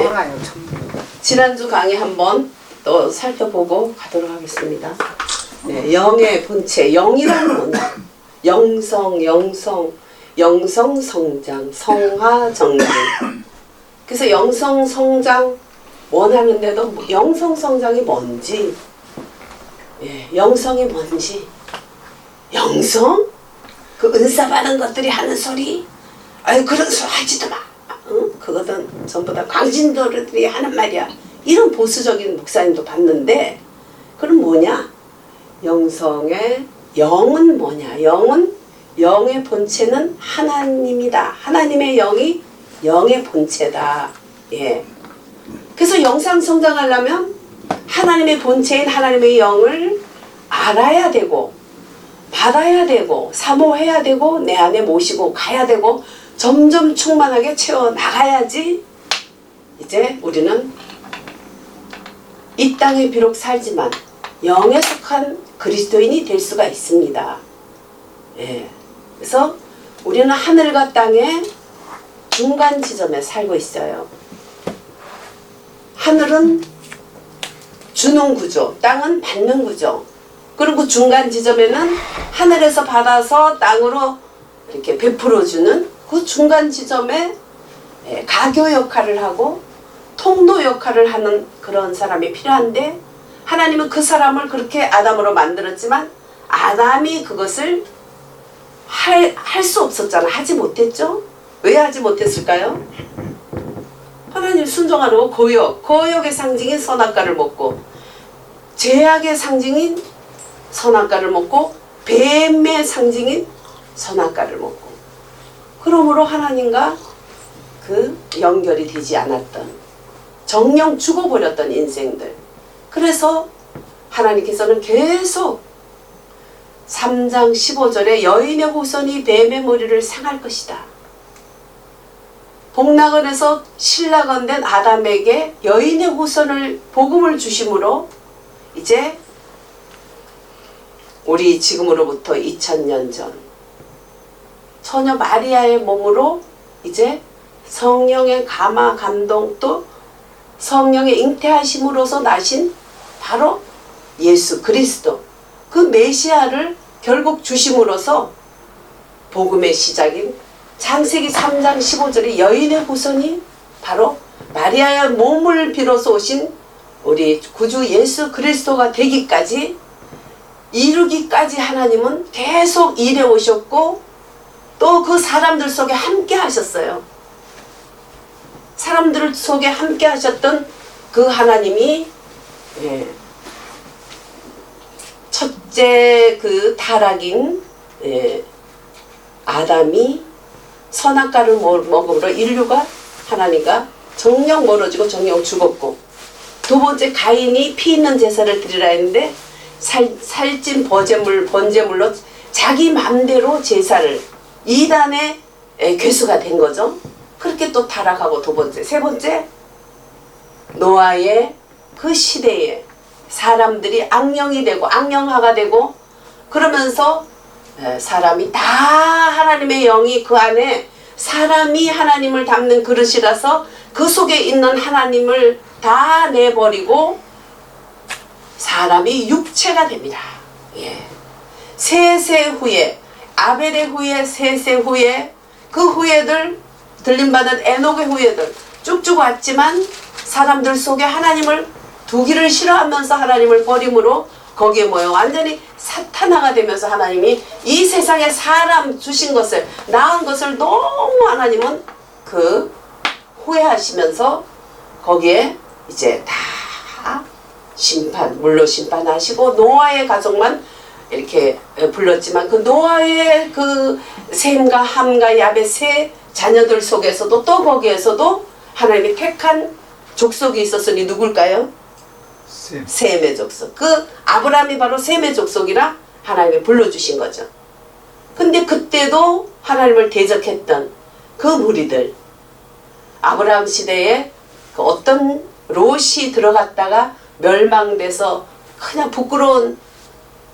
몰라요, 참. 지난주 강의 한번 또 살펴보고 가도록 하겠습니다. 네, 영의 본체, 영이란 뭐냐? 영성, 영성성장, 성화정진. 그래서 영성성장 원하는데도 영성성장이 뭔지, 예, 영성이 뭔지, 영성? 그 은사 받은 것들이 하는 소리? 아유, 그런 소리 하지도 마. 응? 그거는 전부 다 광신도들이 하는 말이야. 이런 보수적인 목사님도 봤는데, 그럼 뭐냐? 영성의 영은 뭐냐? 영의 본체는 하나님이다. 하나님의 영이 영의 본체다. 예. 그래서 영상 성장하려면 하나님의 본체인 하나님의 영을 알아야 되고, 받아야 되고, 사모해야 되고, 내 안에 모시고 가야 되고, 점점 충만하게 채워 나가야지 이제 우리는 이 땅에 비록 살지만 영에 속한 그리스도인이 될 수가 있습니다. 예. 그래서 우리는 하늘과 땅의 중간 지점에 살고 있어요. 하늘은 주는 구조, 땅은 받는 구조. 그리고 중간 지점에는 하늘에서 받아서 땅으로 이렇게 베풀어주는 그 중간 지점에 가교 역할을 하고 통로 역할을 하는 그런 사람이 필요한데, 하나님은 그 사람을 그렇게 아담으로 만들었지만 아담이 그것을 할 수 없었잖아. 하지 못했죠? 왜 하지 못했을까요? 하나님 순종하려고 거역의 상징인 선악과를 먹고, 죄악의 상징인 선악과를 먹고, 뱀의 상징인 선악과를 먹고, 그러므로 하나님과 그 연결이 되지 않았던, 정령 죽어버렸던 인생들. 그래서 하나님께서는 계속 3장 15절에 여인의 후손이 뱀의 머리를 상할 것이다. 복락원에서 신락원 된 아담에게 여인의 후손을 복음을 주심으로 이제 우리 지금으로부터 2000년 전 처녀 마리아의 몸으로 이제 성령의 감화 감동, 또 성령의 잉태하심으로서 나신 바로 예수 그리스도, 그 메시아를 결국 주심으로써 복음의 시작인 창세기 3장 15절의 여인의 후손이 바로 마리아의 몸을 빌어서 오신 우리 구주 예수 그리스도가 되기까지, 이루기까지 하나님은 계속 일해 오셨고, 또 그 사람들 속에 함께 하셨어요. 사람들 속에 함께 하셨던 그 하나님이, 예, 첫째 그 타락인, 예, 아담이 선악과를 먹음으로 인류가, 하나님과 정령 멀어지고 정령 죽었고, 두 번째 가인이 피 있는 제사를 드리라 했는데 살찐 번제물로 자기 맘대로 제사를, 이단의 괴수가 된 거죠. 그렇게 또 타락하고, 두 번째, 세 번째, 노아의 그 시대에 사람들이 악령이 되고 악령화가 되고, 그러면서 사람이 다 하나님의 영이 그 안에, 사람이 하나님을 담는 그릇이라서 그 속에 있는 하나님을 다 내버리고 사람이 육체가 됩니다. 예. 세세 후에, 아벨의 후에, 세세 후에, 그 후예들, 들림받은 에녹의 후예들 쭉쭉 왔지만 사람들 속에 하나님을 두기를 싫어하면서 하나님을 버림으로 거기에 뭐요? 완전히 사탄화가 되면서 하나님이 이 세상에 사람 주신 것을, 낳은 것을 너무 하나님은 그 후회하시면서 거기에 이제 다 물로 심판하시고, 노아의 가족만 이렇게 불렀지만 그 노아의 그 셈과 함과 야벳 세 자녀들 속에서도 또 거기에서도 하나님이 택한 족속이 있었으니 누굴까요? 셈의 족속. 그 아브라함이 바로 셈의 족속이라 하나님이 불러주신 거죠. 근데 그때도 하나님을 대적했던 그 무리들, 아브라함 시대에 그 어떤 롯이 들어갔다가 멸망돼서 그냥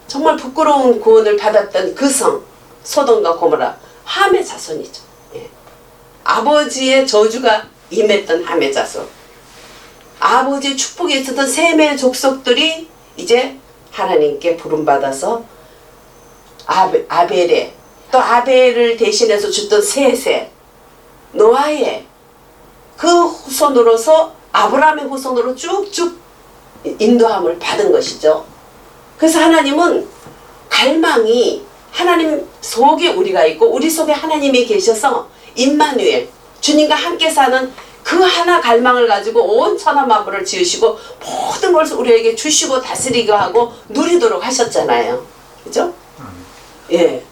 정말 부끄러운 구원을 받았던 그 성, 소돔과 고모라, 함의 자손이죠. 예. 아버지의 저주가 임했던 함의 자손. 아버지의 축복이 있었던 셈의 족속들이 이제 하나님께 부름받아서 아벨의, 또 아벨을 대신해서 줬던 셋의, 노아의 그 후손으로서 아브라함의 후손으로 쭉쭉 인도함을 받은 것이죠. 그래서 하나님은 갈망이 하나님 속에 우리가 있고 우리 속에 하나님이 계셔서 임마누엘, 주님과 함께 사는 그 하나 갈망을 가지고 온 천하 만물을 지으시고 모든 것을 우리에게 주시고 다스리게 하고 누리도록 하셨잖아요. 그죠? 예.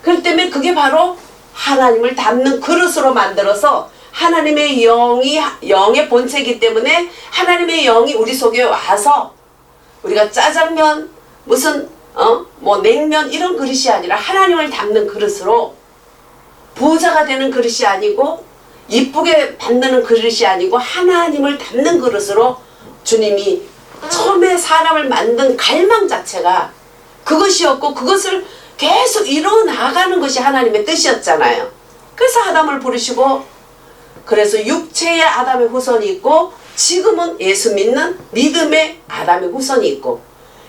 그렇기 때문에 그게 바로 하나님을 담는 그릇으로 만들어서 하나님의 영의 본체이기 때문에 하나님의 영이 우리 속에 와서 우리가 짜장면 무슨 뭐 냉면 이런 그릇이 아니라 하나님을 담는 그릇으로 부자가 되는 그릇이 아니고 이쁘게 만드는 그릇이 아니고 하나님을 담는 그릇으로 주님이 처음에 사람을 만든 갈망 자체가 그것이었고 그것을 계속 이루어 나가는 것이 하나님의 뜻이었잖아요. 그래서 아담을 부르시고 그래서 육체의 아담의 후손이 있고 지금은 예수 믿는 믿음의 아담의 후손이 있고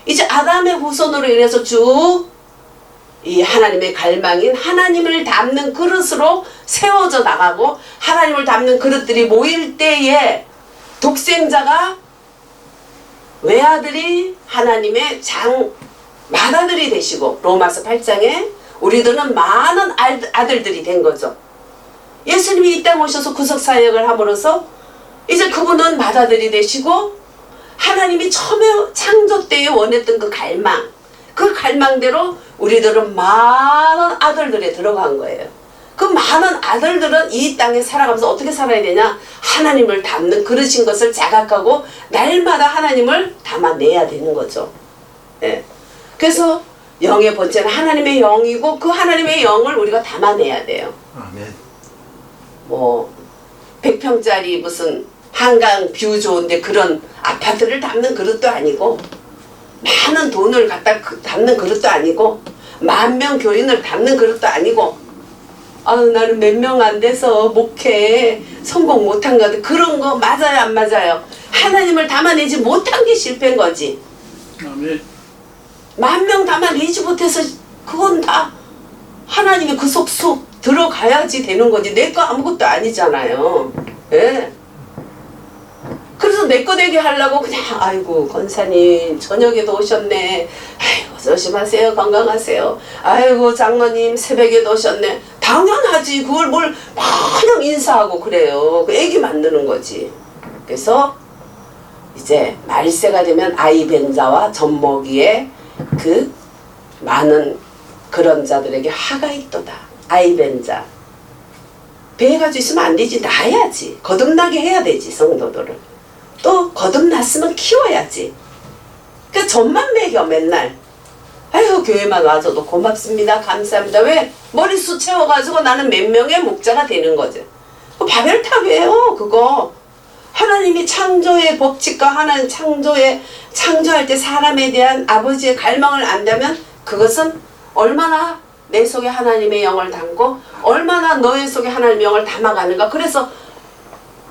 이제 아담의 후손으로 인해서 쭉 이 하나님의 갈망인 하나님을 담는 그릇으로 세워져 나가고 하나님을 담는 그릇들이 모일 때에 독생자가 외아들이 하나님의 맏아들이 되시고 로마서 8장에 우리들은 많은 아들들이 된 거죠. 예수님이 이 땅에 오셔서 구속사역을 함으로써 이제 그분은 맏아들이 되시고 하나님이 처음에 창조 때에 원했던 그 갈망대로 우리들은 많은 아들들에 들어간 거예요. 그 많은 아들들은 이 땅에 살아가면서 어떻게 살아야 되냐? 하나님을 담는 그릇인 것을 자각하고 날마다 하나님을 담아내야 되는 거죠. 예. 그래서 영의 본체는 하나님의 영이고 그 하나님의 영을 우리가 담아내야 돼요. 아멘. 뭐 100평짜리 무슨 한강 뷰 좋은데 그런 아파트를 담는 그릇도 아니고 많은 돈을 갖다 담는 그릇도 아니고 10,000명 교인을 담는 그릇도 아니고 나는 몇 명 안 돼서 목회 성공 못한 거 같아. 그런 거 맞아요 안 맞아요? 하나님을 담아내지 못한 게 실패인 거지. 아멘. 10,000명 담아내지 못해서 그건 다 하나님의 그 속 들어가야지 되는 거지. 내 거 아무것도 아니잖아요. 예. 그래서 내 거 되게 하려고 그냥 아이고 권사님 저녁에도 오셨네. 아이고 조심하세요. 건강하세요. 아이고 장로님 새벽에도 오셨네. 당연하지. 그걸 뭘 그냥 인사하고 그래요. 그 애기 만드는 거지. 그래서 이제 말세가 되면 아이벤자와 젖먹이의 그 많은 그런 자들에게 화가 있도다. 아이벤자. 배해가지고 있으면 안 되지. 낳아야지. 거듭나게 해야 되지. 성도들을. 또 거듭났으면 키워야지. 그러니까 젖만 먹여 맨날. 아유 교회만 와줘도 고맙습니다. 감사합니다. 왜? 머리수 채워가지고 나는 몇 명의 목자가 되는 거지. 바벨탑이에요 그거. 하나님이 창조의 법칙과 하나님 창조할 때 사람에 대한 아버지의 갈망을 안다면 그것은 얼마나 내 속에 하나님의 영을 담고 얼마나 너의 속에 하나님의 영을 담아가는가. 그래서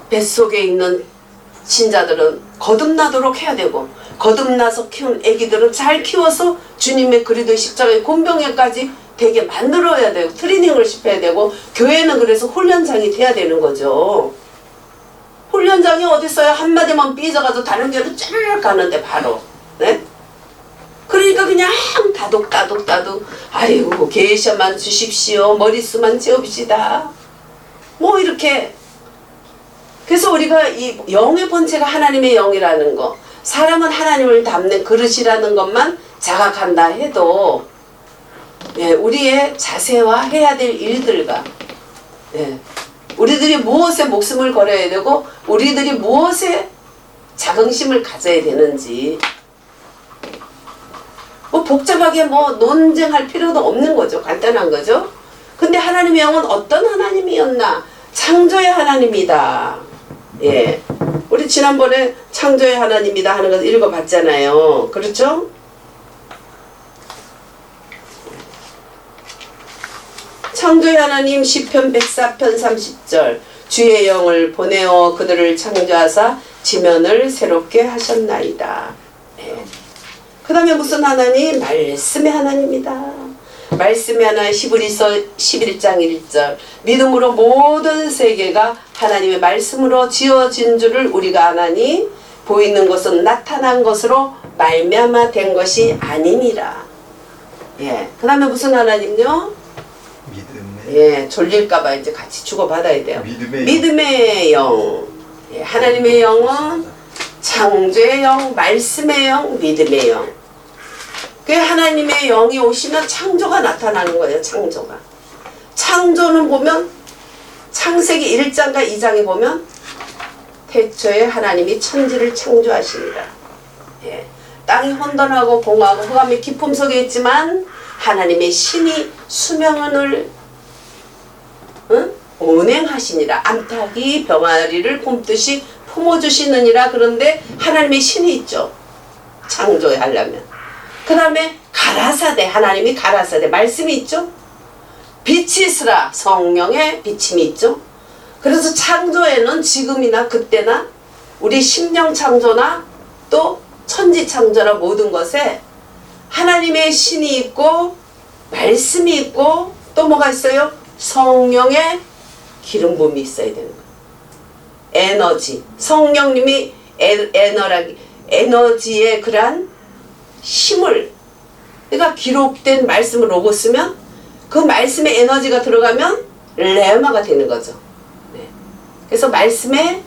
뱃속에 있는 신자들은 거듭나도록 해야 되고 거듭나서 키운 애기들은 잘 키워서 주님의 그리스도의 십자가의 곤병에까지 되게 만들어야 되고 트레이닝을 시켜야 되고 교회는 그래서 훈련장이 돼야 되는 거죠. 훈련장이 어딨어요? 한마디만 삐져가지고 다른 교회로 쫙 가는데 바로. 네? 그러니까 그냥 다독 아이고 계셔만 주십시오. 머리수만 채웁시다. 뭐 이렇게. 그래서 우리가 이 영의 본체가 하나님의 영이라는 거, 사람은 하나님을 담는 그릇이라는 것만 자각한다 해도 예, 우리의 자세와 해야 될 일들과 예, 우리들이 무엇에 목숨을 걸어야 되고 우리들이 무엇에 자긍심을 가져야 되는지 뭐 복잡하게 뭐 논쟁할 필요도 없는 거죠. 간단한 거죠. 근데 하나님의 영은 어떤 하나님이었나? 창조의 하나님이다. 예, 우리 지난번에 창조의 하나님이다 하는 것을 읽어봤잖아요. 그렇죠? 창조의 하나님 시편 104편 30절 주의 영을 보내어 그들을 창조하사 지면을 새롭게 하셨나이다. 네. 그 다음에 무슨 하나님? 말씀의 하나님이다. 말씀의 하나님. 히브리서 11장 1절 믿음으로 모든 세계가 하나님의 말씀으로 지어진 줄을 우리가 아나니 보이는 것은 나타난 것으로 말미암아 된 것이 아니니라. 예. 그 다음에 무슨 하나님요? 예, 졸릴까봐 이제 같이 주고받아야 돼요. 믿음의 영. 예, 하나님의 영은 창조의 영, 말씀의 영, 믿음의 영. 그 하나님의 영이 오시면 창조가 나타나는 거예요. 창조가. 창조는 보면 창세기 1장과 2장에 보면 태초에 하나님이 천지를 창조하시니라. 예, 땅이 혼돈하고 공허하고 흑암의 깊음 속에 있지만 하나님의 신이 수명을 운행하시니라. 암탉이 병아리를 품듯이 품어주시느니라. 그런데 하나님의 신이 있죠. 창조하려면. 그 다음에 가라사대. 하나님이 가라사대. 말씀이 있죠. 빛이 있으라. 성령의 비침이 있죠. 그래서 창조에는 지금이나 그때나 우리 심령 창조나 또 천지 창조나 모든 것에 하나님의 신이 있고 말씀이 있고 또 뭐가 있어요? 성령의 기름 부음이 있어야 되는 거예요. 에너지. 성령님이 에너지의 그러한 힘을, 그러니까 기록된 말씀을 로고스면 그 말씀에 에너지가 들어가면 레마가 되는 거죠. 네. 그래서 말씀에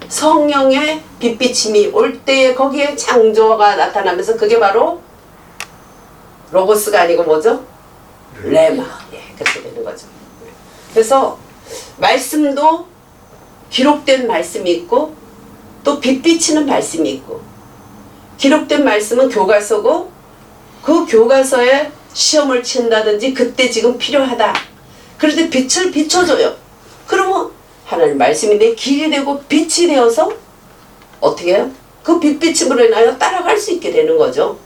성령의 빛비침이 올 때에 거기에 창조가 나타나면서 그게 바로 로고스가 아니고 뭐죠? 레마. 예, 그렇게 되는 거죠. 그래서 말씀도 기록된 말씀이 있고 또 빛비치는 말씀이 있고, 기록된 말씀은 교과서고 그 교과서에 시험을 친다든지 그때 지금 필요하다. 그럴 때 빛을 비춰줘요. 그러면 하나님 말씀이 내 길이 되고 빛이 되어서 어떻게 해요? 그 빛비침으로 인하여 따라갈 수 있게 되는 거죠.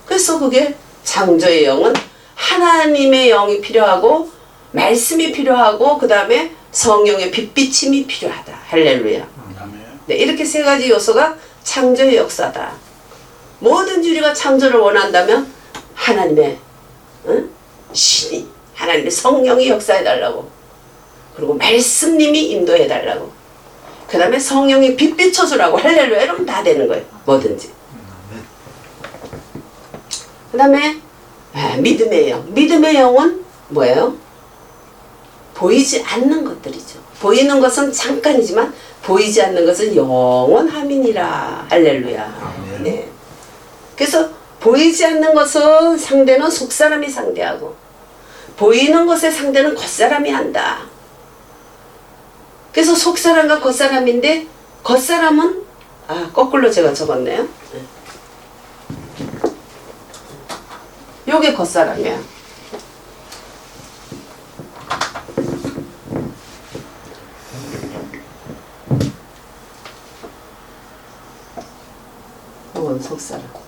그래서 그게 창조의 영은 하나님의 영이 필요하고 말씀이 필요하고 그 다음에 성령의 빛비침이 필요하다. 할렐루야. 네, 이렇게 세 가지 요소가 창조의 역사다. 뭐든지 우리가 창조를 원한다면 하나님의 신이, 하나님의 성령이 역사해달라고, 그리고 말씀님이 인도해달라고, 그 다음에 성령이 빛 비춰주라고. 할렐루야. 이러면 다 되는 거예요. 뭐든지. 그 다음에 믿음의 영. 믿음의 영은 뭐예요? 보이지 않는 것들이죠. 보이는 것은 잠깐이지만 보이지 않는 것은 영원함이니라. 할렐루야. 네. 그래서 보이지 않는 것은 상대는 속사람이 상대하고 보이는 것의 상대는 겉사람이 한다. 그래서 속사람과 겉사람인데 겉사람은 거꾸로 제가 적었네요. 요게 겉사람이야. 요건 속사람.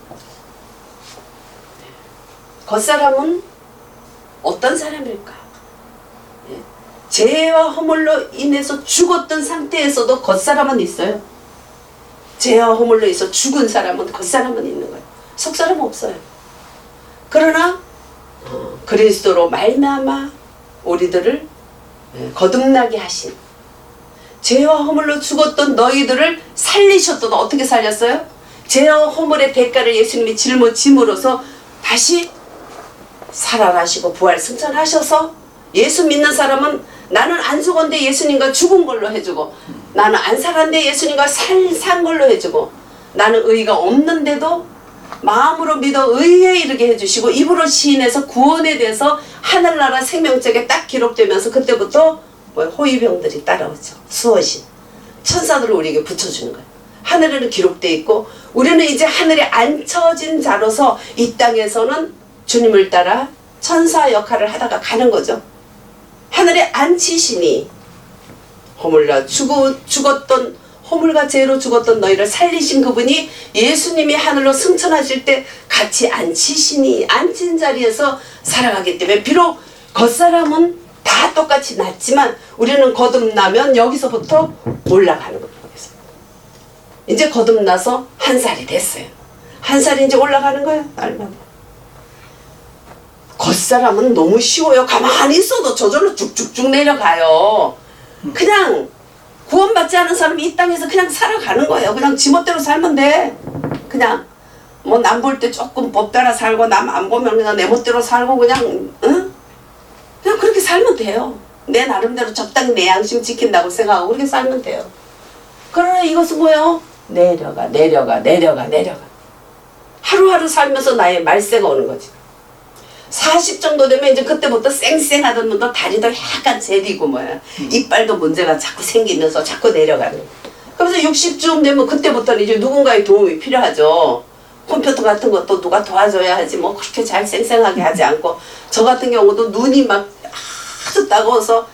겉사람은 어떤 사람일까? 죄와 허물로 인해서 죽었던 상태에서도 겉사람은 있어요. 죄와 허물로 인해서 죽은 사람은 겉사람은 있는 거예요. 속사람은 없어요. 그러나 그리스도로 말미암아 우리들을 거듭나게 하신, 죄와 허물로 죽었던 너희들을 살리셨던. 어떻게 살렸어요? 죄와 허물의 대가를 예수님이 짊어짐으로써 다시 살아나시고 부활 승천하셔서 예수 믿는 사람은 나는 안 죽었는데 예수님과 죽은 걸로 해주고, 나는 안 살았는데 예수님과 산 걸로 해주고, 나는 의가 없는데도 마음으로 믿어 의에 이르게 해주시고 입으로 시인해서 구원에 대해서 하늘나라 생명책에 딱 기록되면서 그때부터 호위병들이 따라오죠. 수호신 천사들을 우리에게 붙여주는 거예요. 하늘에는 기록되어 있고 우리는 이제 하늘에 앉혀진 자로서 이 땅에서는 주님을 따라 천사 역할을 하다가 가는 거죠. 하늘에 앉히시니 허물과 죽었던, 허물과 죄로 죽었던 너희를 살리신 그분이 예수님이 하늘로 승천하실 때 같이 앉히시니 앉힌 자리에서 살아가기 때문에 비록 겉사람은 다 똑같이 낮지만 우리는 거듭나면 여기서부터 올라가는 거예요. 여기서. 이제 거듭나서 1살이 됐어요. 1살이 이제 올라가는 거예요. 날마다. 겉사람은 너무 쉬워요. 가만히 있어도 저절로 쭉쭉쭉 내려가요. 그냥 구원받지 않은 사람이 이 땅에서 그냥 살아가는 거예요. 그냥 지멋대로 살면 돼. 그냥 뭐 남 볼 때 조금 법 따라 살고 남 안 보면 그냥 내 멋대로 살고 그냥 응? 그냥 그렇게 살면 돼요. 내 나름대로 적당히 내 양심 지킨다고 생각하고 그렇게 살면 돼요. 그러나 이것은 뭐예요? 내려가 내려가 내려가 내려가. 하루하루 살면서 나의 말세가 오는 거지. 40 정도 되면 이제 그때부터 쌩쌩하던 놈도 다리도 약간 제디고 뭐야. 이빨도 문제가 자꾸 생기면서 자꾸 내려가는 거야. 그래서 60쯤 되면 그때부터는 이제 누군가의 도움이 필요하죠. 컴퓨터 같은 것도 누가 도와줘야 하지 뭐 그렇게 잘 쌩쌩하게 하지 않고 저 같은 경우도 눈이 막 아주 따가워서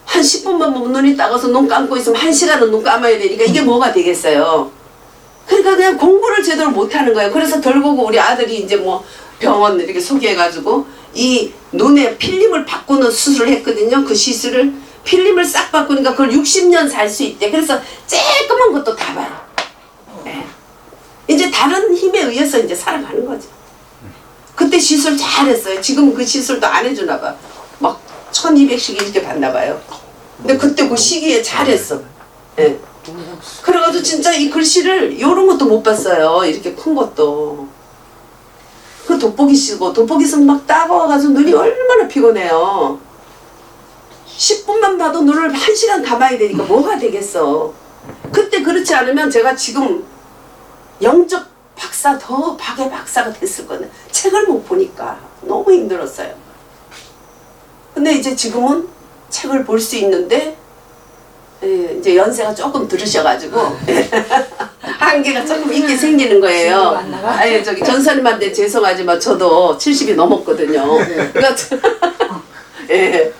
한 10분만 눈이 따가워서 눈 감고 있으면 1시간은 눈 감아야 되니까 이게 뭐가 되겠어요. 그러니까 그냥 공부를 제대로 못하는 거예요. 그래서 결국 우리 아들이 이제 뭐 병원 이렇게 소개해가지고 이 눈에 필름을 바꾸는 수술을 했거든요. 그 시술을 필름을 싹 바꾸니까 그걸 60년 살 수 있대. 그래서 쬐끄만 것도 다 봐요. 네. 이제 다른 힘에 의해서 이제 살아가는 거죠. 그때 시술 잘했어요. 지금 그 시술도 안 해주나 봐. 막 1200씩 이렇게 받나 봐요. 근데 그때 그 시기에 잘했어. 네. 그래가지고 진짜 이 글씨를 요런 것도 못 봤어요. 이렇게 큰 것도. 그 돋보기 쓰고 돋보기 쓰면 막 따가워가지고 눈이 얼마나 피곤해요. 10분만 봐도 눈을 1시간 감아야 되니까 뭐가 되겠어. 그때 그렇지 않으면 제가 지금 영적 박사 더 박의 박사가 됐을 거네. 책을 못 보니까 너무 힘들었어요. 근데 이제 지금은 책을 볼 수 있는데 이제 연세가 조금 들으셔가지고 한계가 조금 있게 생기는 거예요. 아니 저기 전사님한테 죄송하지만 저도 70이 넘었거든요. 그러니까 예.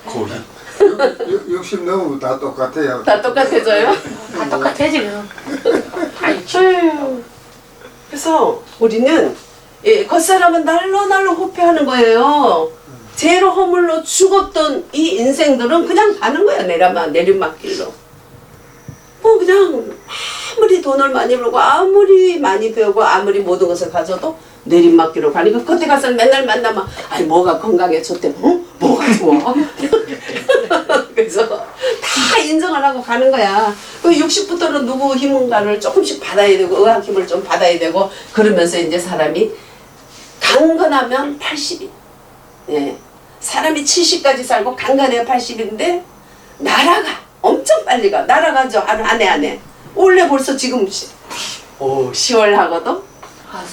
60 넘으면 다 똑같아요. 다 똑같아져요? 다 똑같아 지금. 아유. 그래서 우리는 겉사람은 날로 호패하는 거예요. 죄로 허물로 죽었던 이 인생들은 그냥 가는 거야. 내리막길로. 뭐 그냥 아무리 돈을 많이 벌고 아무리 많이 배우고 아무리 모든 것을 가져도 내리막길로 가니까 그때 가서 맨날 만나면 아니 뭐가 건강에 좋대. 응? 뭐가 좋아? 그래서 다 인정을 하고 가는 거야. 그 60부터는 누구 힘인가를 조금씩 받아야 되고 의학 힘을 좀 받아야 되고 그러면서 이제 사람이 강건하면 80이. 예. 사람이 70까지 살고 강건해야 80인데 날아가. 엄청 빨리 가. 날아가죠. 하루 안에. 원래 벌써 지금 10월 하고도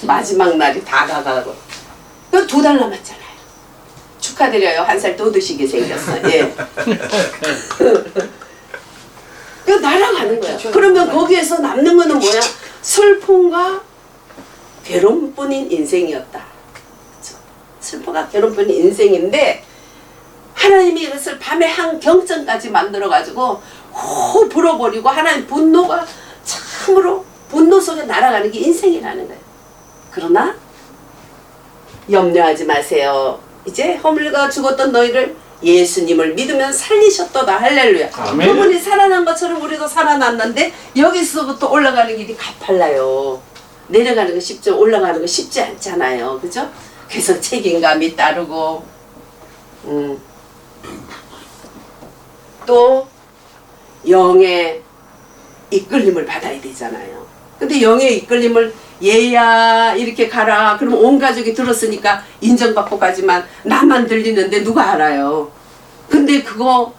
마지막 날이 다 가가고. 그 2달 남았잖아요. 축하드려요. 1살 더 드시게 생겼어. 예. 그 날아가는 거야. 그러면 거기에서 남는 거는 뭐야? 슬픔과 괴로움뿐인 인생이었다. 그렇죠? 슬픔과 괴로움뿐인 인생인데 하나님이 이것을 밤에 한 경전까지 만들어가지고 호 불어버리고 하나님 분노가 참으로 분노 속에 날아가는 게 인생이라는 거예요. 그러나 염려하지 마세요. 이제 허물과 죽었던 너희를 예수님을 믿으면 살리셨도다. 할렐루야. 아멘. 그분이 살아난 것처럼 우리도 살아났는데 여기서부터 올라가는 길이 가팔라요. 내려가는 거 쉽죠. 올라가는 거 쉽지 않잖아요. 그죠? 그래서 책임감이 따르고 또 영의 이끌림을 받아야 되잖아요. 근데 영의 이끌림을 얘야 이렇게 가라 그러면 온 가족이 들었으니까 인정받고 가지만 나만 들리는데 누가 알아요. 근데 그거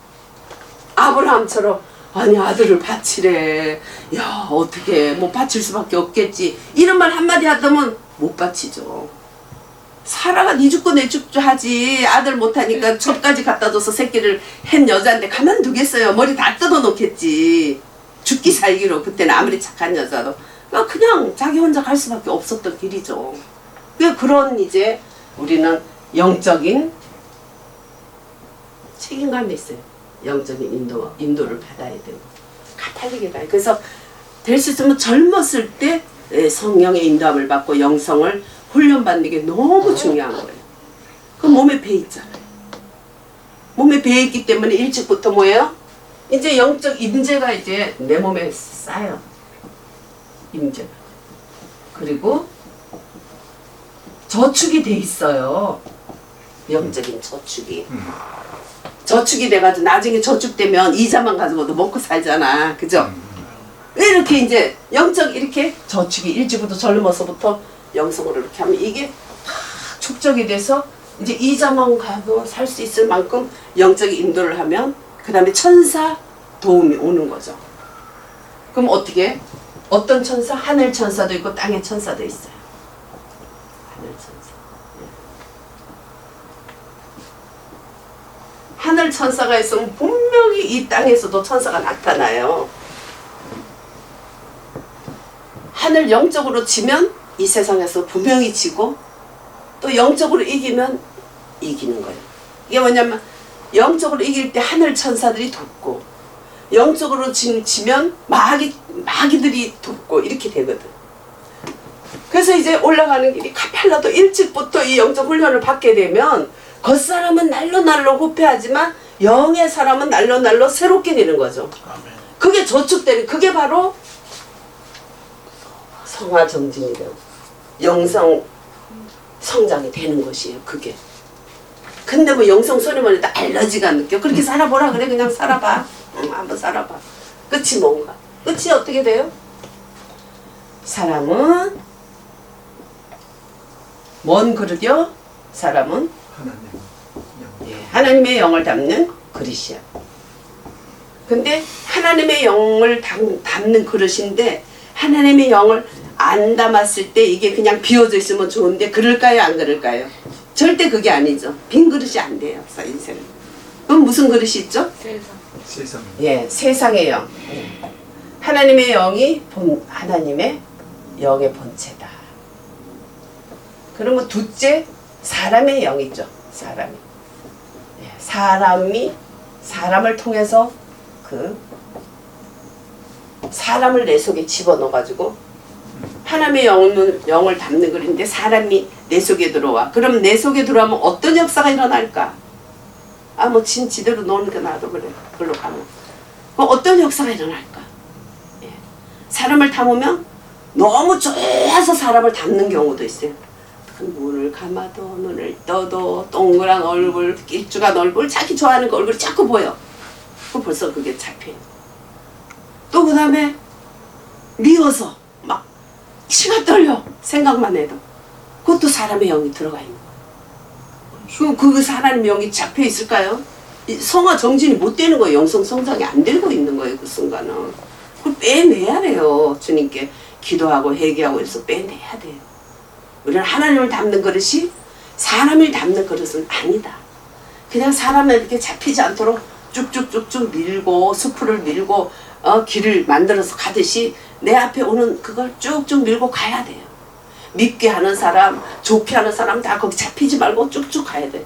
아브라함처럼 아니 아들을 바치래. 야 어떻게 뭐 바칠 수밖에 없겠지. 이런 말 한마디 하다면 못 바치죠. 사라가 니 죽고 내 죽고 하지. 아들 못하니까 첩까지 갖다 줘서 새끼를 한 여자인데 가만두겠어요. 머리 다 뜯어놓겠지. 죽기 살기로. 그때는 아무리 착한 여자도 그냥 자기 혼자 갈 수밖에 없었던 길이죠. 그런 이제 우리는 영적인 책임감이 있어요. 영적인 인도를 받아야 되고 가팔리게 가요. 그래서 될 수 있으면 젊었을 때 성령의 인도함을 받고 영성을 훈련받는 게 너무 중요한 거예요. 그 몸에 배 있잖아요. 몸에 배있기 때문에 일찍부터 뭐예요? 이제 영적 임재가 이제 내 몸에 쌓여. 임재가. 그리고 저축이 돼 있어요. 영적인 저축이. 저축이 돼가지고 나중에 저축되면 이자만 가지고도 먹고 살잖아. 그죠? 이렇게 이제 영적 이렇게 저축이 일찍부터 젊어서부터 영성으로 이렇게 하면 이게 다 축적이 돼서 이제 이자만 가도 살 수 있을 만큼 영적인 인도를 하면 그 다음에 천사 도움이 오는 거죠. 그럼 어떻게? 어떤 천사? 하늘 천사도 있고 땅의 천사도 있어요. 하늘 천사. 하늘 천사가 있으면 분명히 이 땅에서도 천사가 나타나요. 하늘 영적으로 지면 이 세상에서 분명히 지고 또 영적으로 이기면 이기는 거예요. 이게 뭐냐면 영적으로 이길 때 하늘 천사들이 돕고 영적으로 지면 마귀들이 돕고 이렇게 되거든. 그래서 이제 올라가는 길이 카펠라도 일찍부터 이 영적 훈련을 받게 되면 겉사람은 날로 후패하지만 영의 사람은 날로 새롭게 되는 거죠. 그게 저축되는, 그게 바로 성화정진이래요. 영성 성장이 되는 것이에요. 그게. 근데 뭐 영성 소리만 해도 알러지가 느껴. 그렇게 살아보라 그래. 그냥 살아봐. 한번 살아봐. 끝이 뭔가. 끝이 어떻게 돼요? 사람은 뭔 그릇이요? 사람은 하나님의 영을 담는 그릇이야. 근데 하나님의 영을 담는 그릇인데 하나님의 영을 안 담았을 때 이게 그냥 비워져 있으면 좋은데 그럴까요? 안 그럴까요? 절대 그게 아니죠. 빈 그릇이 안 돼요. 인생은. 그럼 무슨 그릇이 있죠? 세상. 예, 세상의 영. 하나님의 영이 하나님의 영의 본체다. 그러면 둘째 사람의 영이죠. 사람이. 예, 사람이 사람을 통해서 그 사람을 내 속에 집어넣어가지고 하나님의 영을 담는 글인데 사람이 내 속에 들어와. 그럼 내 속에 들어오면 어떤 역사가 일어날까? 아, 뭐 지대로 노는 게 나도 그래. 그걸로 가면. 그럼 어떤 역사가 일어날까? 예. 사람을 담으면 너무 좋아서 사람을 담는 경우도 있어요. 그 눈을 감아도 눈을 떠도 동그란 얼굴, 길쭉한 얼굴, 자기 좋아하는 그 얼굴이 자꾸 보여. 그럼 벌써 그게 잡혀요. 또 그 다음에 미워서 막 치가 떨려. 생각만 해도. 그것도 사람의 영이 들어가 있는 거예요. 그럼 그 사람의 영이 잡혀 있을까요? 성화 정진이 못 되는 거예요. 영성 성장이 안 되고 있는 거예요. 그 순간은. 그걸 빼내야 돼요. 주님께 기도하고 회개하고 해서 빼내야 돼요. 우리는 하나님을 담는 그릇이 사람을 담는 그릇은 아니다. 그냥 사람을 이렇게 잡히지 않도록 쭉쭉쭉쭉 밀고 수풀을 밀고 길을 만들어서 가듯이 내 앞에 오는 그걸 쭉쭉 밀고 가야 돼요. 믿게 하는 사람, 좋게 하는 사람 다 거기 잡히지 말고 쭉쭉 가야 돼요.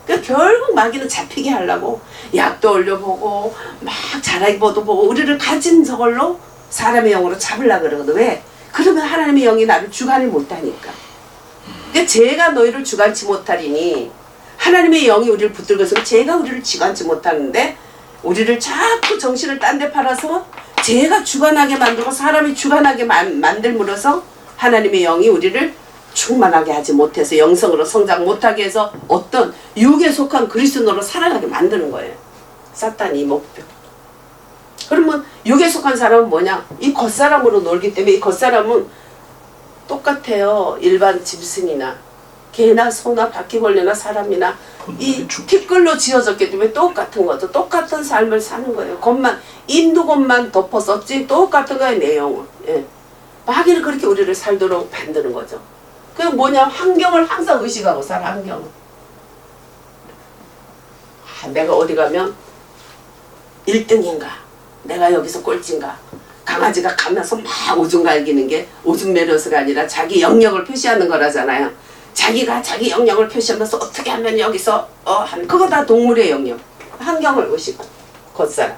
그러니까 결국 마귀는 잡히게 하려고 약도 올려보고 막 자라기보도 보고 우리를 가진 저걸로 사람의 영으로 잡으려고 그러거든. 왜? 그러면 하나님의 영이 나를 주관을 못하니까. 그러니까 제가 너희를 주관치 못하리니 하나님의 영이 우리를 붙들고 있으면 제가 우리를 주관치 못하는데 우리를 자꾸 정신을 딴 데 팔아서 제가 주관하게 만들고 사람이 주관하게 만들므로써 하나님의 영이 우리를 충만하게 하지 못해서 영성으로 성장 못하게 해서 어떤 육에 속한 그리스도로 살아가게 만드는 거예요. 사탄이 목표. 그러면 육에 속한 사람은 뭐냐? 이 겉사람으로 놀기 때문에 이 겉사람은 똑같아요. 일반 짐승이나 개나 소나 바퀴벌레나 사람이나 이 티끌로 지어졌기 때문에 똑같은 거죠. 똑같은 삶을 사는 거예요. 겉만 인도 겉만 덮었었지 똑같은 거예요. 내용은. 예. 마귀는 그렇게 우리를 살도록 만드는 거죠. 그 뭐냐? 환경을 항상 의식하고 살아. 환경을. 내가 어디 가면 1등인가? 내가 여기서 꼴찌인가? 강아지가 가면서 막 오줌 갈기는 게 오줌 매너스가 아니라 자기 영역을 표시하는 거라잖아요. 자기가 자기 영역을 표시하면서 어떻게 하면 여기서 그거 다 동물의 영역. 환경을 의식하고. 겉사람.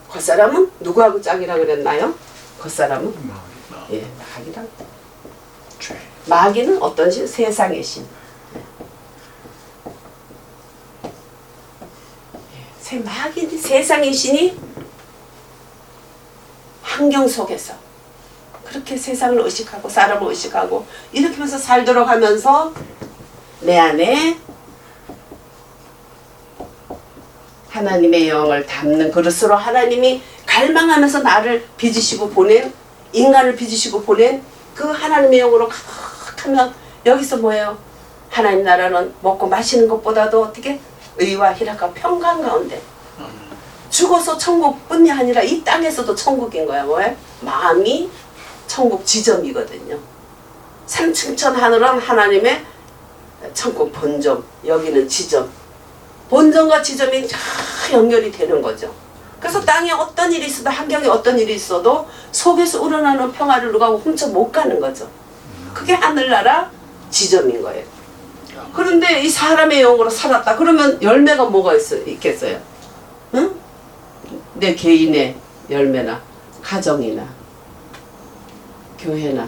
겉사람은 누구하고 짝이라 그랬나요? 겉사람은? 예, 마귀랑. 마귀는 어떤 신? 세상의 신. 마귀 세상의 신이 환경 속에서 그렇게 세상을 의식하고 사람을 의식하고 이렇게 하면서 살도록 하면서 내 안에 하나님의 영을 담는 그릇으로 하나님이 갈망하면서 나를 빚으시고 보낸 인간을 빚으시고 보낸 그 하나님의 영으로 가득하면 여기서 뭐예요? 하나님 나라는 먹고 마시는 것보다도 어떻게 의와 희락과 평강 가운데 죽어서 천국뿐이 아니라 이 땅에서도 천국인 거야. 뭐예요? 마음이 천국 지점이거든요. 삼층천 하늘은 하나님의 천국 본점, 여기는 지점. 본점과 지점이 다 연결이 되는 거죠. 그래서 땅에 어떤 일이 있어도 환경에 어떤 일이 있어도 속에서 우러나는 평화를 누가 훔쳐 못 가는 거죠. 그게 하늘나라 지점인 거예요. 그런데 이 사람의 영으로 살았다. 그러면 열매가 뭐가 있겠어요? 응? 내 개인의 열매나 가정이나 교회나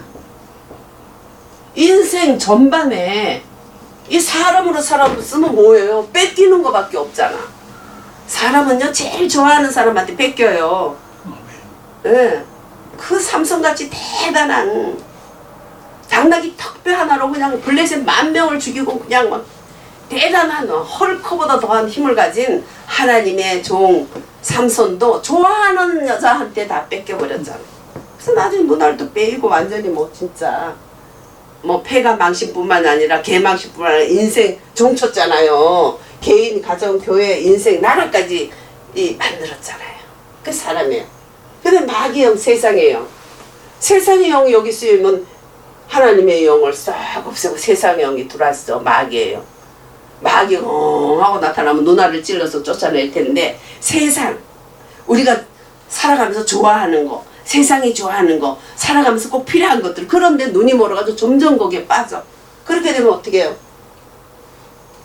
인생 전반에 이 사람으로 살았으면 뭐예요? 뺏기는 거밖에 없잖아. 사람은요 제일 좋아하는 사람한테 뺏겨요. 네. 그 삼성같이 대단한 당나귀 턱뼈 하나로 그냥 블레셋 10,000명을 죽이고 그냥 막 대단한 헐크보다 더한 힘을 가진 하나님의 종 삼손도 좋아하는 여자한테 다 뺏겨버렸잖아. 그래서 나중에 문화도 빼이고 완전히 뭐 진짜 뭐 폐가 망신뿐만 아니라 개망신뿐만 아니라 인생 종쳤잖아요. 개인, 가정, 교회, 인생, 나라까지 만들었잖아요. 그 사람이에요. 근데 마귀의 영, 세상의 영. 세상의 영이 여기 쓰이면 하나님의 영을 싹 없애고 세상의 영이 들어왔어. 마귀예요. 마귀가 하고 나타나면 눈알을 찔러서 쫓아낼 텐데 세상, 우리가 살아가면서 좋아하는 거, 세상이 좋아하는 거, 살아가면서 꼭 필요한 것들, 그런데 눈이 멀어가지고 점점 거기에 빠져. 그렇게 되면 어떻게 해요?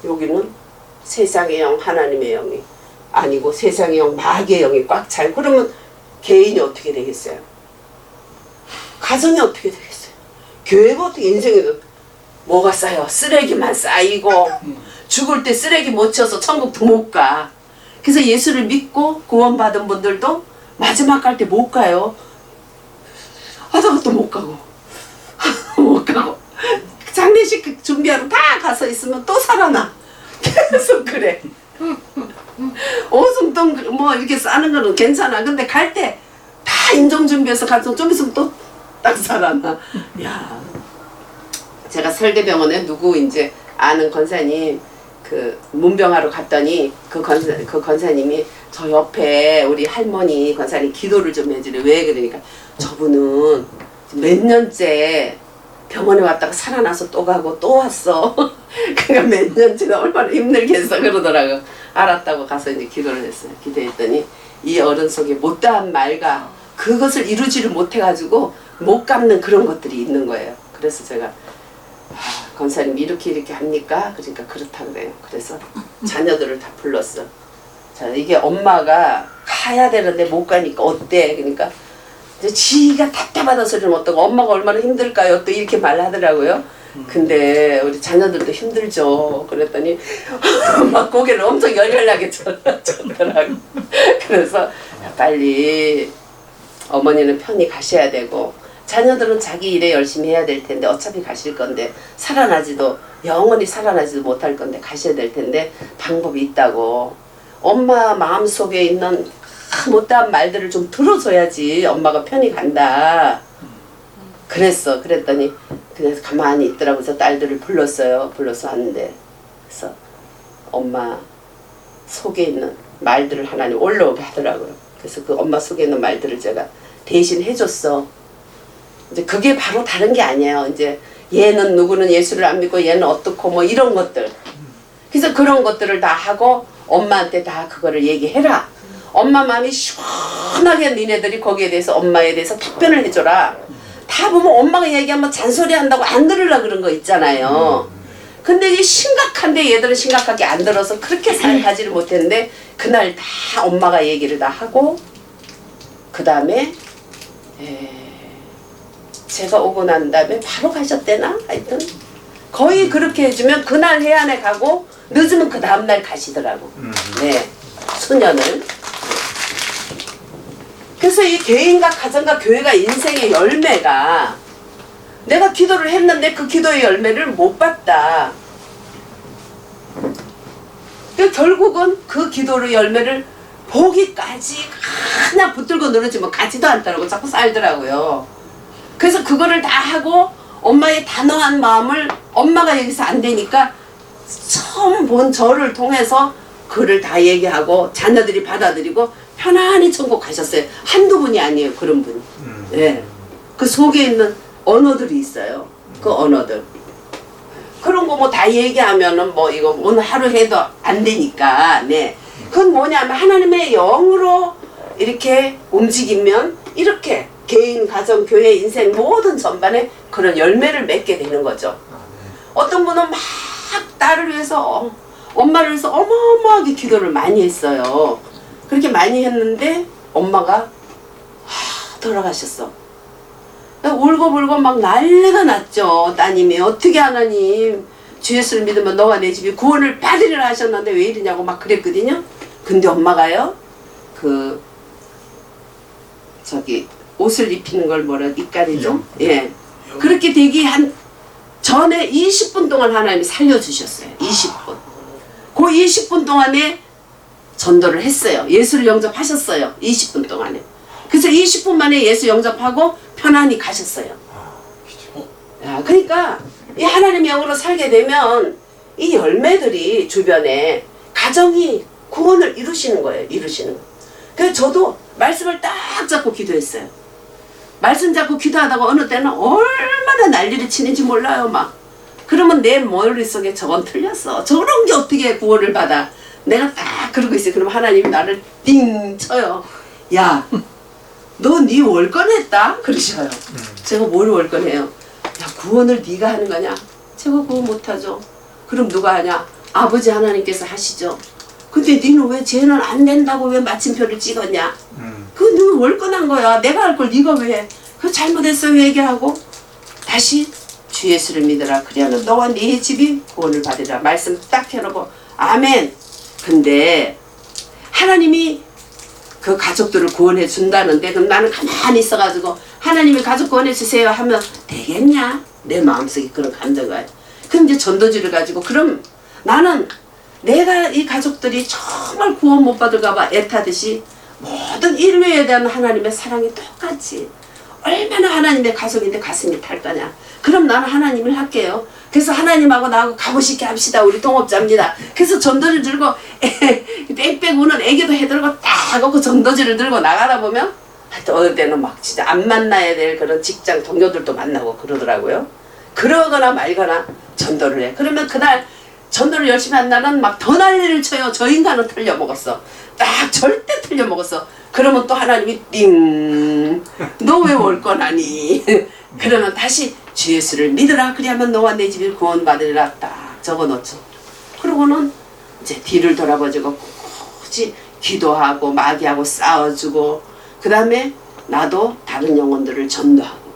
여기는 세상의 영, 하나님의 영이 아니고 세상의 영, 마귀의 영이 꽉 차요. 그러면 개인이 어떻게 되겠어요? 가정이 어떻게 되겠어요? 교회가 어떻게, 인생에도 뭐가 쌓여? 쓰레기만 쌓이고 죽을 때 쓰레기 못 치워서 천국도 못 가. 그래서 예수를 믿고 구원받은 분들도 마지막 갈 때 못 가요. 하다가 또 못 가고 못 가고 장례식 준비하러 다 가서 있으면 또 살아나. 계속 그래. 오줌통 뭐 이렇게 싸는 거는 괜찮아. 근데 갈 때 다 인정 준비해서 가서 좀 있으면 또 딱 살아나. 야, 제가 설대병원에 누구 이제 아는 권사님 그 문병하러 갔더니 그 권사님이 저 옆에 우리 할머니 권사님 기도를 좀 해주래. 왜 그러니까 저분은 몇 년째 병원에 왔다가 살아나서 또 가고 또 왔어. 그러니까 몇 년째 얼마나 힘들겠어 그러더라고. 알았다고 가서 이제 기도를 했어요. 기도했더니 이 어른 속에 못다한 말과 그것을 이루지를 못해가지고 못 갚는 그런 것들이 있는 거예요. 그래서 제가 권사님 이렇게 합니까? 그러니까 그렇다 그래요. 그래서 자녀들을 다 불렀어. 자, 이게 엄마가 가야 되는데 못 가니까 어때? 그러니까 이제 지가 답답하다 소리는 어떠고 엄마가 얼마나 힘들까요? 또 이렇게 말하더라고요. 근데 우리 자녀들도 힘들죠. 그랬더니 막 고개를 엄청 열렬하게 쳤더라고. 그래서 빨리 어머니는 편히 가셔야 되고 자녀들은 자기 일에 열심히 해야 될 텐데 어차피 가실 건데 영원히 살아나지도 못할 건데 가셔야 될 텐데 방법이 있다고. 엄마 마음속에 있는 못다한 말들을 좀 들어줘야지 엄마가 편히 간다. 그랬더니 그래서 가만히 있더라고. 그래서 딸들을 불렀어요. 불러서 왔는데 그래서 엄마 속에 있는 말들을 하나님 올라오게 하더라고요. 그래서 그 엄마 속에 있는 말들을 제가 대신 해줬어. 이제 그게 바로 다른 게 아니에요. 이제 얘는 누구는 예수를 안 믿고 얘는 어떻고 뭐 이런 것들. 그래서 그런 것들을 다 하고 엄마한테 다 그거를 얘기해라. 엄마 마음이 시원하게 니네들이 거기에 대해서 엄마에 대해서 답변을 해줘라. 다 보면 엄마가 얘기하면 잔소리 한다고 안 들으려고 그런 거 있잖아요. 근데 이게 심각한데 얘들은 심각하게 안 들어서 그렇게 살가지를 못했는데 그날 다 엄마가 얘기를 다 하고 그 다음에 제가 오고 난 다음에 바로 가셨대나? 하여튼 거의 그렇게 해주면 그날 해안에 가고 늦으면 그 다음날 가시더라고. 네. 수년을. 그래서 이 개인과 가정과 교회가 인생의 열매가 내가 기도를 했는데 그 기도의 열매를 못 봤다. 그 결국은 그 기도의 열매를 보기까지 그냥 붙들고 늘어지면 가지도 않더라고. 자꾸 살더라고요. 그래서 그거를 다 하고 엄마의 단호한 마음을 엄마가 여기서 안 되니까 처음 본 저를 통해서 그를 다 얘기하고 자녀들이 받아들이고 편안히 천국 가셨어요. 한두 분이 아니에요. 그런 분이. 예. 그 속에 있는 언어들이 있어요. 그 언어들. 그런 거 뭐 다 얘기하면은 뭐 이거 오늘 하루 해도 안 되니까. 네. 그건 뭐냐면 하나님의 영으로 이렇게 움직이면 이렇게 개인, 가정, 교회, 인생 모든 전반에 그런 열매를 맺게 되는 거죠. 어떤 분은 막 딸을 위해서 엄마를 위해서 어마어마하게 기도를 많이 했어요. 그렇게 많이 했는데 엄마가 돌아가셨어. 울고불고 막 난리가 났죠. 따님이 어떻게 하나님 주 예수를 믿으면 너와 내 집이 구원을 받으리라 하셨는데 왜 이러냐고 막 그랬거든요. 근데 엄마가요 옷을 입히는 걸 뭐라 입가리죠? 예. 그렇게 되기 한 전에 20분 동안 하나님이 살려주셨어요. 20분. 그 20분 동안에 전도를 했어요. 예수를 영접하셨어요. 20분 동안에. 그래서 20분 만에 예수 영접하고 편안히 가셨어요. 야, 그러니까 이 하나님의 영으로 살게 되면 이 열매들이 주변에 가정이 구원을 이루시는 거예요. 이루시는 거. 그래서 저도 말씀을 딱 잡고 기도했어요. 말씀 잡고 기도하다가 어느 때는 얼마나 난리를 치는지 몰라요. 막. 그러면 내 머릿속에 저건 틀렸어. 저런 게 어떻게 구원을 받아. 내가 딱 그러고 있어요. 그럼 하나님이 나를 띵 쳐요. 야, 너 네 월권했다? 그러셔요. 제가 뭘 월권해요? 야, 구원을 네가 하는 거냐? 제가 구원 못하죠. 그럼 누가 하냐? 아버지 하나님께서 하시죠. 근데 니는 왜 쟤는 안 된다고 왜 마침표를 찍었냐? 그건 네가 월권한 거야. 내가 할 걸 네가 왜 해? 그거 잘못했어요. 얘기하고 다시 주 예수를 믿으라. 그래야는 너와 네 집이 구원을 받으리라. 말씀 딱 해놓고 아멘. 근데 하나님이 그 가족들을 구원해 준다는데 그럼 나는 가만히 있어가지고 하나님이 가족 구원해 주세요 하면 되겠냐? 내 마음속에 그런 감정을. 그럼 이제 전도지를 가지고 그럼 나는 내가 이 가족들이 정말 구원 못 받을까봐 애타듯이 모든 인류에 대한 하나님의 사랑이 똑같이 얼마나 하나님의 가족인데 가슴이 탈 거냐. 그럼 나는 하나님을 할게요. 그래서 하나님하고 나하고 가보시게 합시다. 우리 동업자입니다. 그래서 전도지를 들고 빽빽 우는 애기도 해들고 딱 하고 그 전도지를 들고 나가다 보면 하여튼 어느 때는 막 진짜 안 만나야 될 그런 직장 동료들도 만나고 그러더라고요. 그러거나 말거나 전도를 해. 그러면 그날 전도를 열심히 한 날은 막 더 난리를 쳐요. 저 인간은 틀려먹었어. 딱 절대 틀려먹었어. 그러면 또 하나님이 띵, 너 왜 월권하니? 그러면 다시 주 예수를 믿으라. 그리하면 너와 내 집이 구원받으리라. 딱 적어놓죠. 그러고는 이제 뒤를 돌아보지고 굳이 기도하고 마귀하고 싸워주고 그 다음에 나도 다른 영혼들을 전도하고.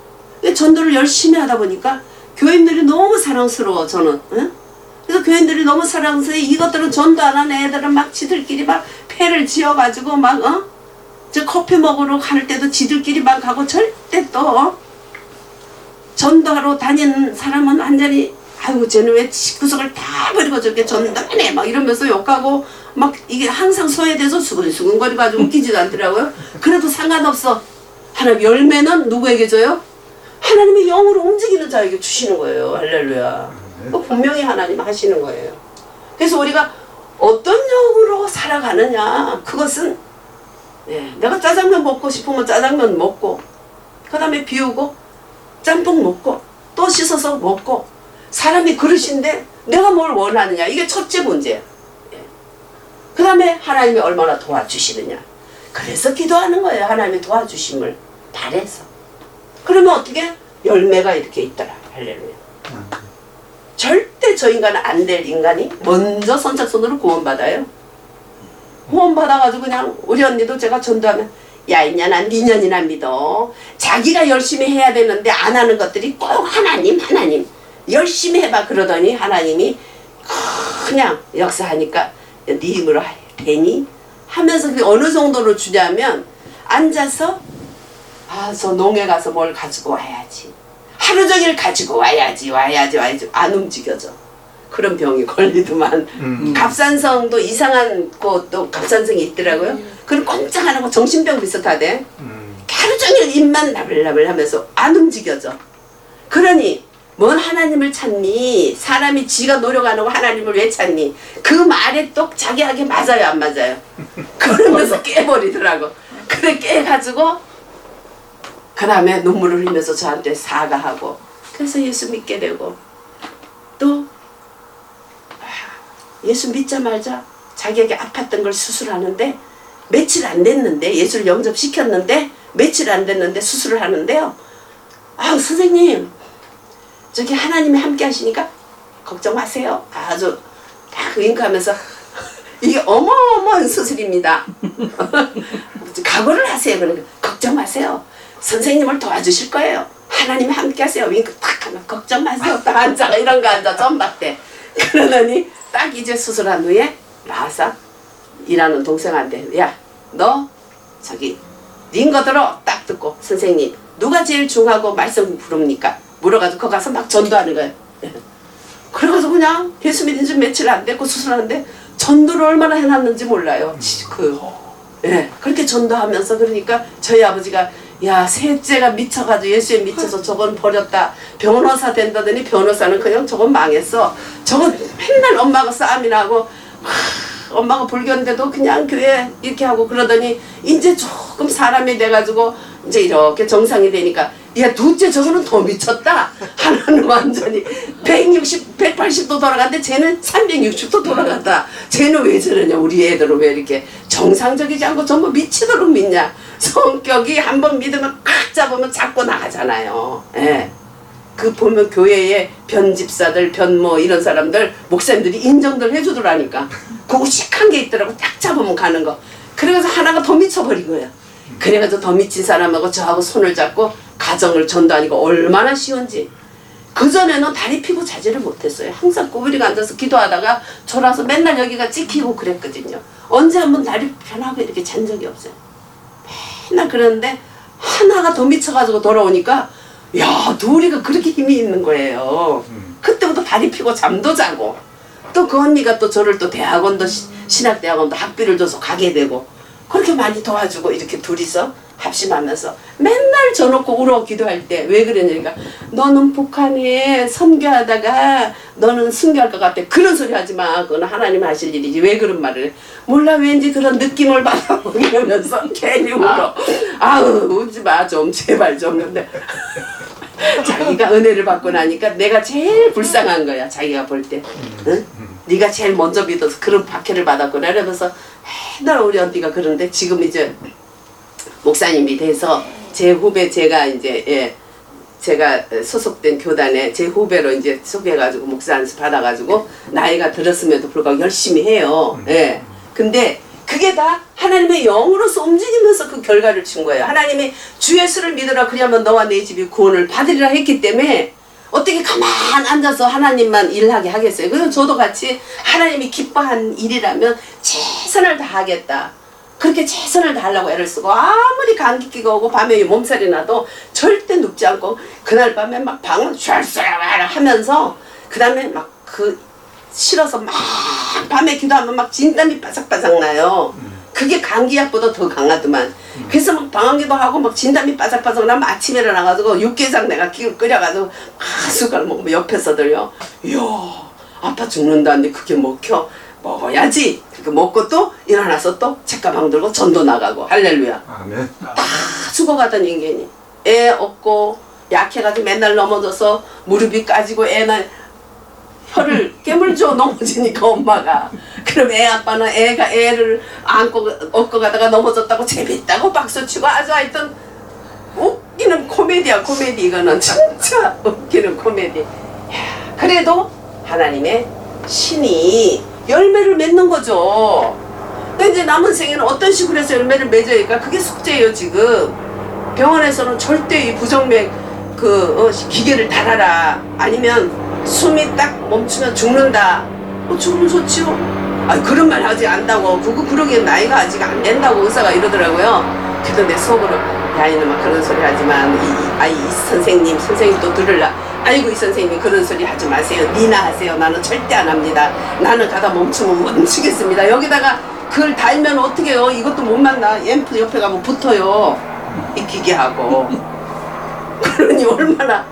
전도를 열심히 하다 보니까 교인들이 너무 사랑스러워. 저는. 응? 그래서 교인들이 너무 사랑스러워. 이것들은 전도 안 하는 애들은 막 지들끼리 막 패를 지어가지고 막 저 커피 먹으러 갈 때도 지들끼리 막 가고 절대 또 전도하러 다니는 사람은 완전히 아이고 쟤는 왜 구석을 다 버리고 저렇게 전도하네 막 이러면서 욕하고 막 이게 항상 소외돼서 수근수근거리고 아주 웃기지도 않더라고요. 그래도 상관없어. 하나님 열매는 누구에게 줘요? 하나님의 영으로 움직이는 자에게 주시는 거예요. 할렐루야. 분명히 하나님 하시는 거예요. 그래서 우리가 어떤 영으로 살아가느냐 그것은 내가 짜장면 먹고 싶으면 짜장면 먹고 그 다음에 비우고 짬뽕 먹고 또 씻어서 먹고 사람이 그릇인데 내가 뭘 원하느냐 이게 첫째 문제야. 그 다음에 하나님이 얼마나 도와주시느냐. 그래서 기도하는 거예요. 하나님이 도와주심을 바래서. 그러면 어떻게? 열매가 이렇게 있더라. 할렐루야. 절대 저 인간은 안 될 인간이 먼저 선착순으로 구원받아요. 구원받아가지고 그냥 우리 언니도 제가 전도하면 야 이년아 니년이나 믿어. 자기가 열심히 해야 되는데 안 하는 것들이 꼭 하나님 열심히 해봐 그러더니 하나님이 그냥 역사하니까 네 힘으로 되니 하면서 그게 어느 정도로 주냐면 앉아서 저 농에 가서 뭘 가지고 와야지. 하루 종일 가지고 와야지 안 움직여져. 그런 병이 걸리더만. 갑산성도 이상한 것도 갑산성이 있더라고요. 그럼 꼼짝 안 하고 정신병 비슷하대. 하루 종일 입만 나불나불 하면서 안 움직여져. 그러니 뭔 하나님을 찾니? 사람이 지가 노력 안 하고 하나님을 왜 찾니? 그 말에 또 자기에게 맞아요 안 맞아요? 그러면서 깨버리더라고. 그래 깨가지고 그 다음에 눈물을 흘리면서 저한테 사과하고 그래서 예수 믿게 되고 또 예수 믿자마자 자기에게 아팠던 걸 수술하는데 며칠 안 됐는데 예수를 영접시켰는데 며칠 안 됐는데 수술을 하는데요. 선생님 저기 하나님이 함께 하시니까 걱정 마세요. 아주 딱 윙크하면서 이게 어마어마한 수술입니다. 각오를 하세요. 그러니까 걱정 마세요. 선생님을 도와주실 거예요. 하나님이 함께 하세요. 윙크 딱 하면 걱정 마세요. 딱 앉아 이런 거 앉아 점박대. 그러더니 딱 이제 수술한 후에 나와서 일하는 동생한테 야 너 저기 닌 거들어 딱 듣고 선생님 누가 제일 중하고 말씀 부릅니까? 물어가지고 거기 가서 막 전도하는 거예요. 그래가지고 그냥 예수 믿은 지 며칠 안 됐고 수술하는데 전도를 얼마나 해놨는지 몰라요. 그렇게 전도하면서 그러니까 저희 아버지가 야 셋째가 미쳐가지고 예수에 미쳐서 저건 버렸다 변호사 된다더니 변호사는 그냥 저건 망했어. 저건 맨날 엄마가 싸움이나 하고 엄마가 불교인데도 그냥 교회 이렇게 하고 그러더니 이제 조금 사람이 돼가지고 이제 이렇게 정상이 되니까 야 둘째 저거는 더 미쳤다. 하나는 완전히 180도 돌아갔는데 쟤는 360도 돌아갔다. 쟤는 왜 저러냐. 우리 애들은 왜 이렇게 정상적이지 않고 전부 미치도록 믿냐. 성격이 한번 믿으면 꽉 잡으면 잡고 나가잖아요. 예. 그 보면 교회에 변집사들 변모 이런 사람들 목사님들이 인정들 해주더라니까. 그 우직한 게 있더라고. 딱 잡으면 가는 거. 그래서 하나가 더 미쳐버린 거야. 그래가지고 더 미친 사람하고 저하고 손을 잡고 가정을 전도하니까 얼마나 쉬운지. 그전에는 다리 피고 자지를 못했어요. 항상 꼬부리가 앉아서 기도하다가 졸아서 맨날 여기가 찍히고 그랬거든요. 언제 한번 다리 편하고 이렇게 잔 적이 없어요. 맨날 그러는데 하나가 더 미쳐가지고 돌아오니까 야 둘이가 그렇게 힘이 있는 거예요. 그때부터 다리 피고 잠도 자고 또 그 언니가 또 저를 또 대학원도 신학대학원도 학비를 줘서 가게 되고 그렇게 많이 도와주고 이렇게 둘이서 합심하면서 맨날 저놓고 울어 기도할 때 왜 그러냐니까 너는 북한에 선교하다가 너는 순교할 것 같아. 그런 소리 하지 마. 그건 하나님 하실 일이지. 왜 그런 말을 해. 몰라 왠지 그런 느낌을 받아. 이러면서 괜히 울어. 아우 울지 마 좀 제발 좀. 근데 자기가 은혜를 받고 나니까 내가 제일 불쌍한 거야. 자기가 볼 때. 응? 네가 제일 먼저 믿어서 그런 박해를 받았구나. 이러면서 맨날 우리 언니가 그러는데 지금 이제 목사님이 돼서 제 후배 제가 이제 제가 소속된 교단에 제 후배로 이제 소개해가지고 목사 안수 받아가지고 나이가 들었음에도 불구하고 열심히 해요. 예. 근데 그게 다 하나님의 영으로서 움직이면서 그 결과를 준 거예요. 하나님이 주 예수를 믿으라 그리하면 너와 내 집이 구원을 받으리라 했기 때문에 어떻게 가만 앉아서 하나님만 일하게 하겠어요. 그래서 저도 같이 하나님이 기뻐한 일이라면 최선을 다하겠다. 그렇게 최선을 다하려고 애를 쓰고 아무리 감기기가 오고 밤에 몸살이 나도 절대 눕지 않고 그날 밤에 막 방을 촤촤 하면서 그 다음에 막 그 싫어서 막 밤에 기도하면 막 진땀이 바삭바삭 나요. 그게 감기약보다 더 강하더만. 그래서 막 방황기도 하고 막 진땀이 바삭바삭 나면 아침에 일어나가지고 육개장 내가 끓여가지고 막 숟갈 먹으면 옆에서들요. 이야 아파 죽는다는데 그게 먹혀. 먹어야지. 그렇게 먹고 또 일어나서 또 책가방 들고 전도 나가고 할렐루야. 아멘. 다 죽어가던 인간이 애 없고 약해가지고 맨날 넘어져서 무릎이 까지고 애는 혀를 깨물죠. 넘어지니까 엄마가. 그럼 애 아빠는 애가 애를 안고 업고 가다가 넘어졌다고 재밌다고 박수치고 아주 하여튼 웃기는 코미디야. 코미디. 이거는 진짜 웃기는 코미디. 야, 그래도 하나님의 신이 열매를 맺는 거죠. 근데 이제 남은 생에는 어떤 식으로 해서 열매를 맺어야 그게 숙제예요. 지금 병원에서는 절대 이 부정맥 기계를 달아라. 아니면 숨이 딱 멈추면 죽는다. 죽으면 좋지요. 아 그런 말 아직 안다고 그러기엔 나이가 아직 안 된다고 의사가 이러더라고요. 그래도 내 속으로 야 이놈아 그런 소리 하지만 이 선생님 또 들을라. 아이고 이 선생님 그런 소리 하지 마세요. 니나 하세요. 나는 절대 안 합니다. 나는 가다 멈추면 멈추겠습니다. 여기다가 그걸 달면 어떻게 해요. 이것도 못 만나. 앰프 옆에 가면 붙어요. 이 기계하고. 그러니 얼마나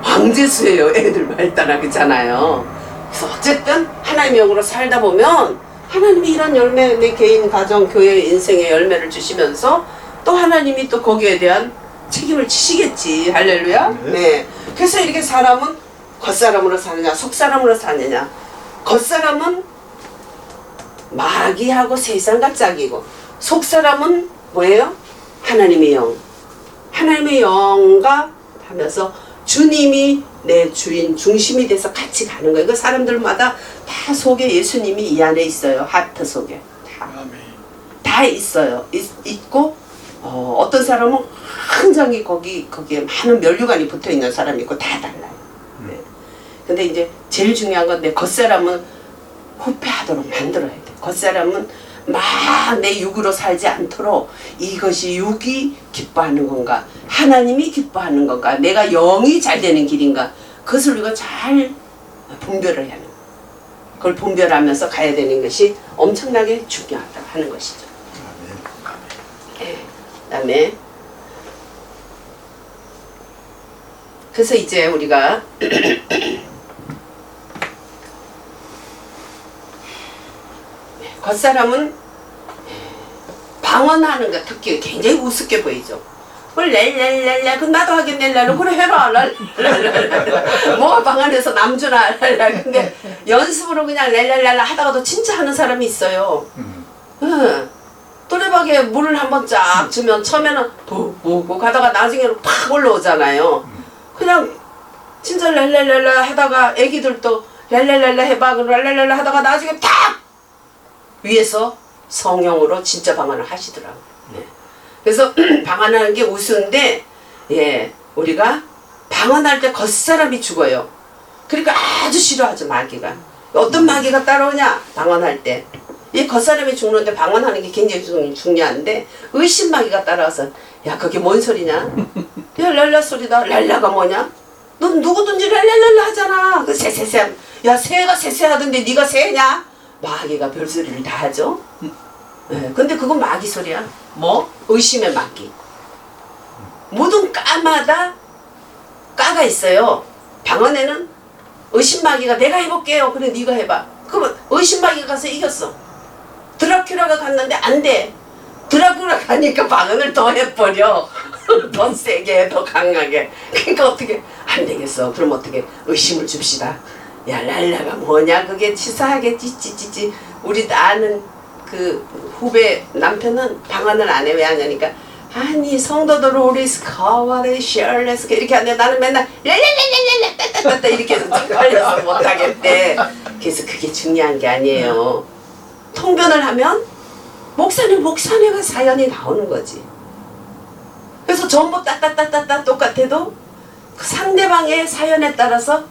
황제수예요. 애들 발달하겠잖아요. 그래서 어쨌든 하나님의 영으로 살다 보면 하나님이 이런 열매, 내 개인 가정 교회 인생의 열매를 주시면서 또 하나님이 또 거기에 대한 책임을 지시겠지. 할렐루야. 네. 그래서 이렇게 사람은 겉사람으로 사느냐 속사람으로 사느냐. 겉사람은 마귀하고 세상과 짝이고 속사람은 뭐예요? 하나님의 영. 하나님의 영과 하면서 주님이 내 주인 중심이 돼서 같이 가는 거예요. 그 사람들마다 다 속에 예수님이 이 안에 있어요. 하트 속에 다 있어요. 있고 어떤 사람은 굉장히 거기에 많은 면류관이 붙어 있는 사람이 있고 다 달라요. 네. 근데 이제 제일 중요한 건 내 겉사람은 후패하도록 만들어야 돼. 겉사람은 막 내 육으로 살지 않도록 이것이 육이 기뻐하는 건가 하나님이 기뻐하는 건가 내가 영이 잘 되는 길인가 그것을 우리가 잘 분별을 해야 하는 거예요. 그걸 분별하면서 가야 되는 것이 엄청나게 중요하다고 하는 것이죠. 네. 그다음에 그래서 이제 우리가 겉사람은 방언하는 거 특히 굉장히 우습게 보이죠. 그걸 랄랄랄라 그럼 나도 하겠네 랄라 그래 해라 랄랄랄라 뭐가 방언해서 남주나 랄라 근데 연습으로 그냥 랄랄랄라 하다가도 진짜 하는 사람이 있어요. 응. 또래박에 물을 한번 쫙 주면 처음에는 푹푹 하다가 나중에는 팍 올라오잖아요. 그냥 진짜 랄랄랄라 하다가 애기들도 랄랄랄라 해봐 랄랄랄라 하다가 나중에 탁 위에서 성령으로 진짜 방언을 하시더라고요. 네. 그래서 방언하는 게 우스운데 예, 우리가 방언할 때 겉사람이 죽어요. 그러니까 아주 싫어하죠 마귀가. 어떤 마귀가 따라오냐 방언할 때. 이 겉사람이 죽는데 방언하는 게 굉장히 중요한데 의심 마귀가 따라와서 야 그게 뭔 소리냐? 야 랄라 소리다. 랄라가 뭐냐? 넌 누구든지 랄랄랄라 하잖아. 그 새새새. 야 새가 새새 하던데 네가 새냐? 마귀가 별소리를 다 하죠. 네, 근데 그건 마귀 소리야. 뭐? 의심의 마귀. 모든 까마다 까가 있어요. 방언에는 의심 마귀가 내가 해볼게요. 그래 네가 해봐. 그러면 의심 마귀가 가서 이겼어. 드라큘라가 갔는데 안 돼. 드라큘라 가니까 방언을 더 해버려. 더 세게 더 강하게. 그러니까 어떻게 안 되겠어. 그럼 어떻게 의심을 줍시다. 야 랄라가 뭐냐 그게 치사하게 찌찌찌찌. 우리 아는 그 후배 남편은 방언을 안 해. 왜 하냐니까 아니 성도들 우리 스카와레 셜레스 이렇게 하는데 나는 맨날 랄랄랄랄랄라 따따따따 이렇게 해서 걸려서 못하겠대. 그래서 그게 중요한 게 아니에요. 통변을 하면 목사네가 사연이 나오는 거지. 그래서 전부 따따따따따 똑같아도 그 상대방의 사연에 따라서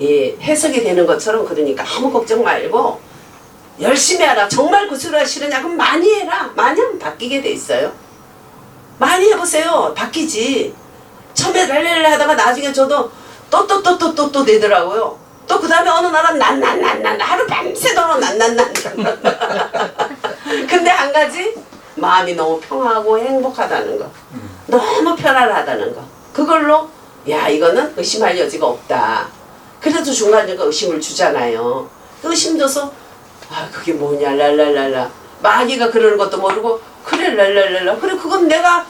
예, 해석이 되는 것처럼. 그러니까 아무 걱정 말고 열심히 하라. 정말 구슬하기 싫으냐 그럼 많이 해라. 많이 하면 바뀌게 돼 있어요. 많이 해보세요. 바뀌지. 처음에 랄랄랄 하다가 나중에 저도 또 내더라고요. 또 그 다음에 어느 날은 난난난난 하루 밤새도록 난난난. 근데 한 가지 마음이 너무 평화하고 행복하다는 거. 너무 편안하다는 거. 그걸로 야 이거는 의심할 여지가 없다. 그래도 중간중간 의심을 주잖아요. 의심 줘서 아 그게 뭐냐 랄랄랄라. 마귀가 그러는 것도 모르고 그래 랄랄랄라. 그래 그건 내가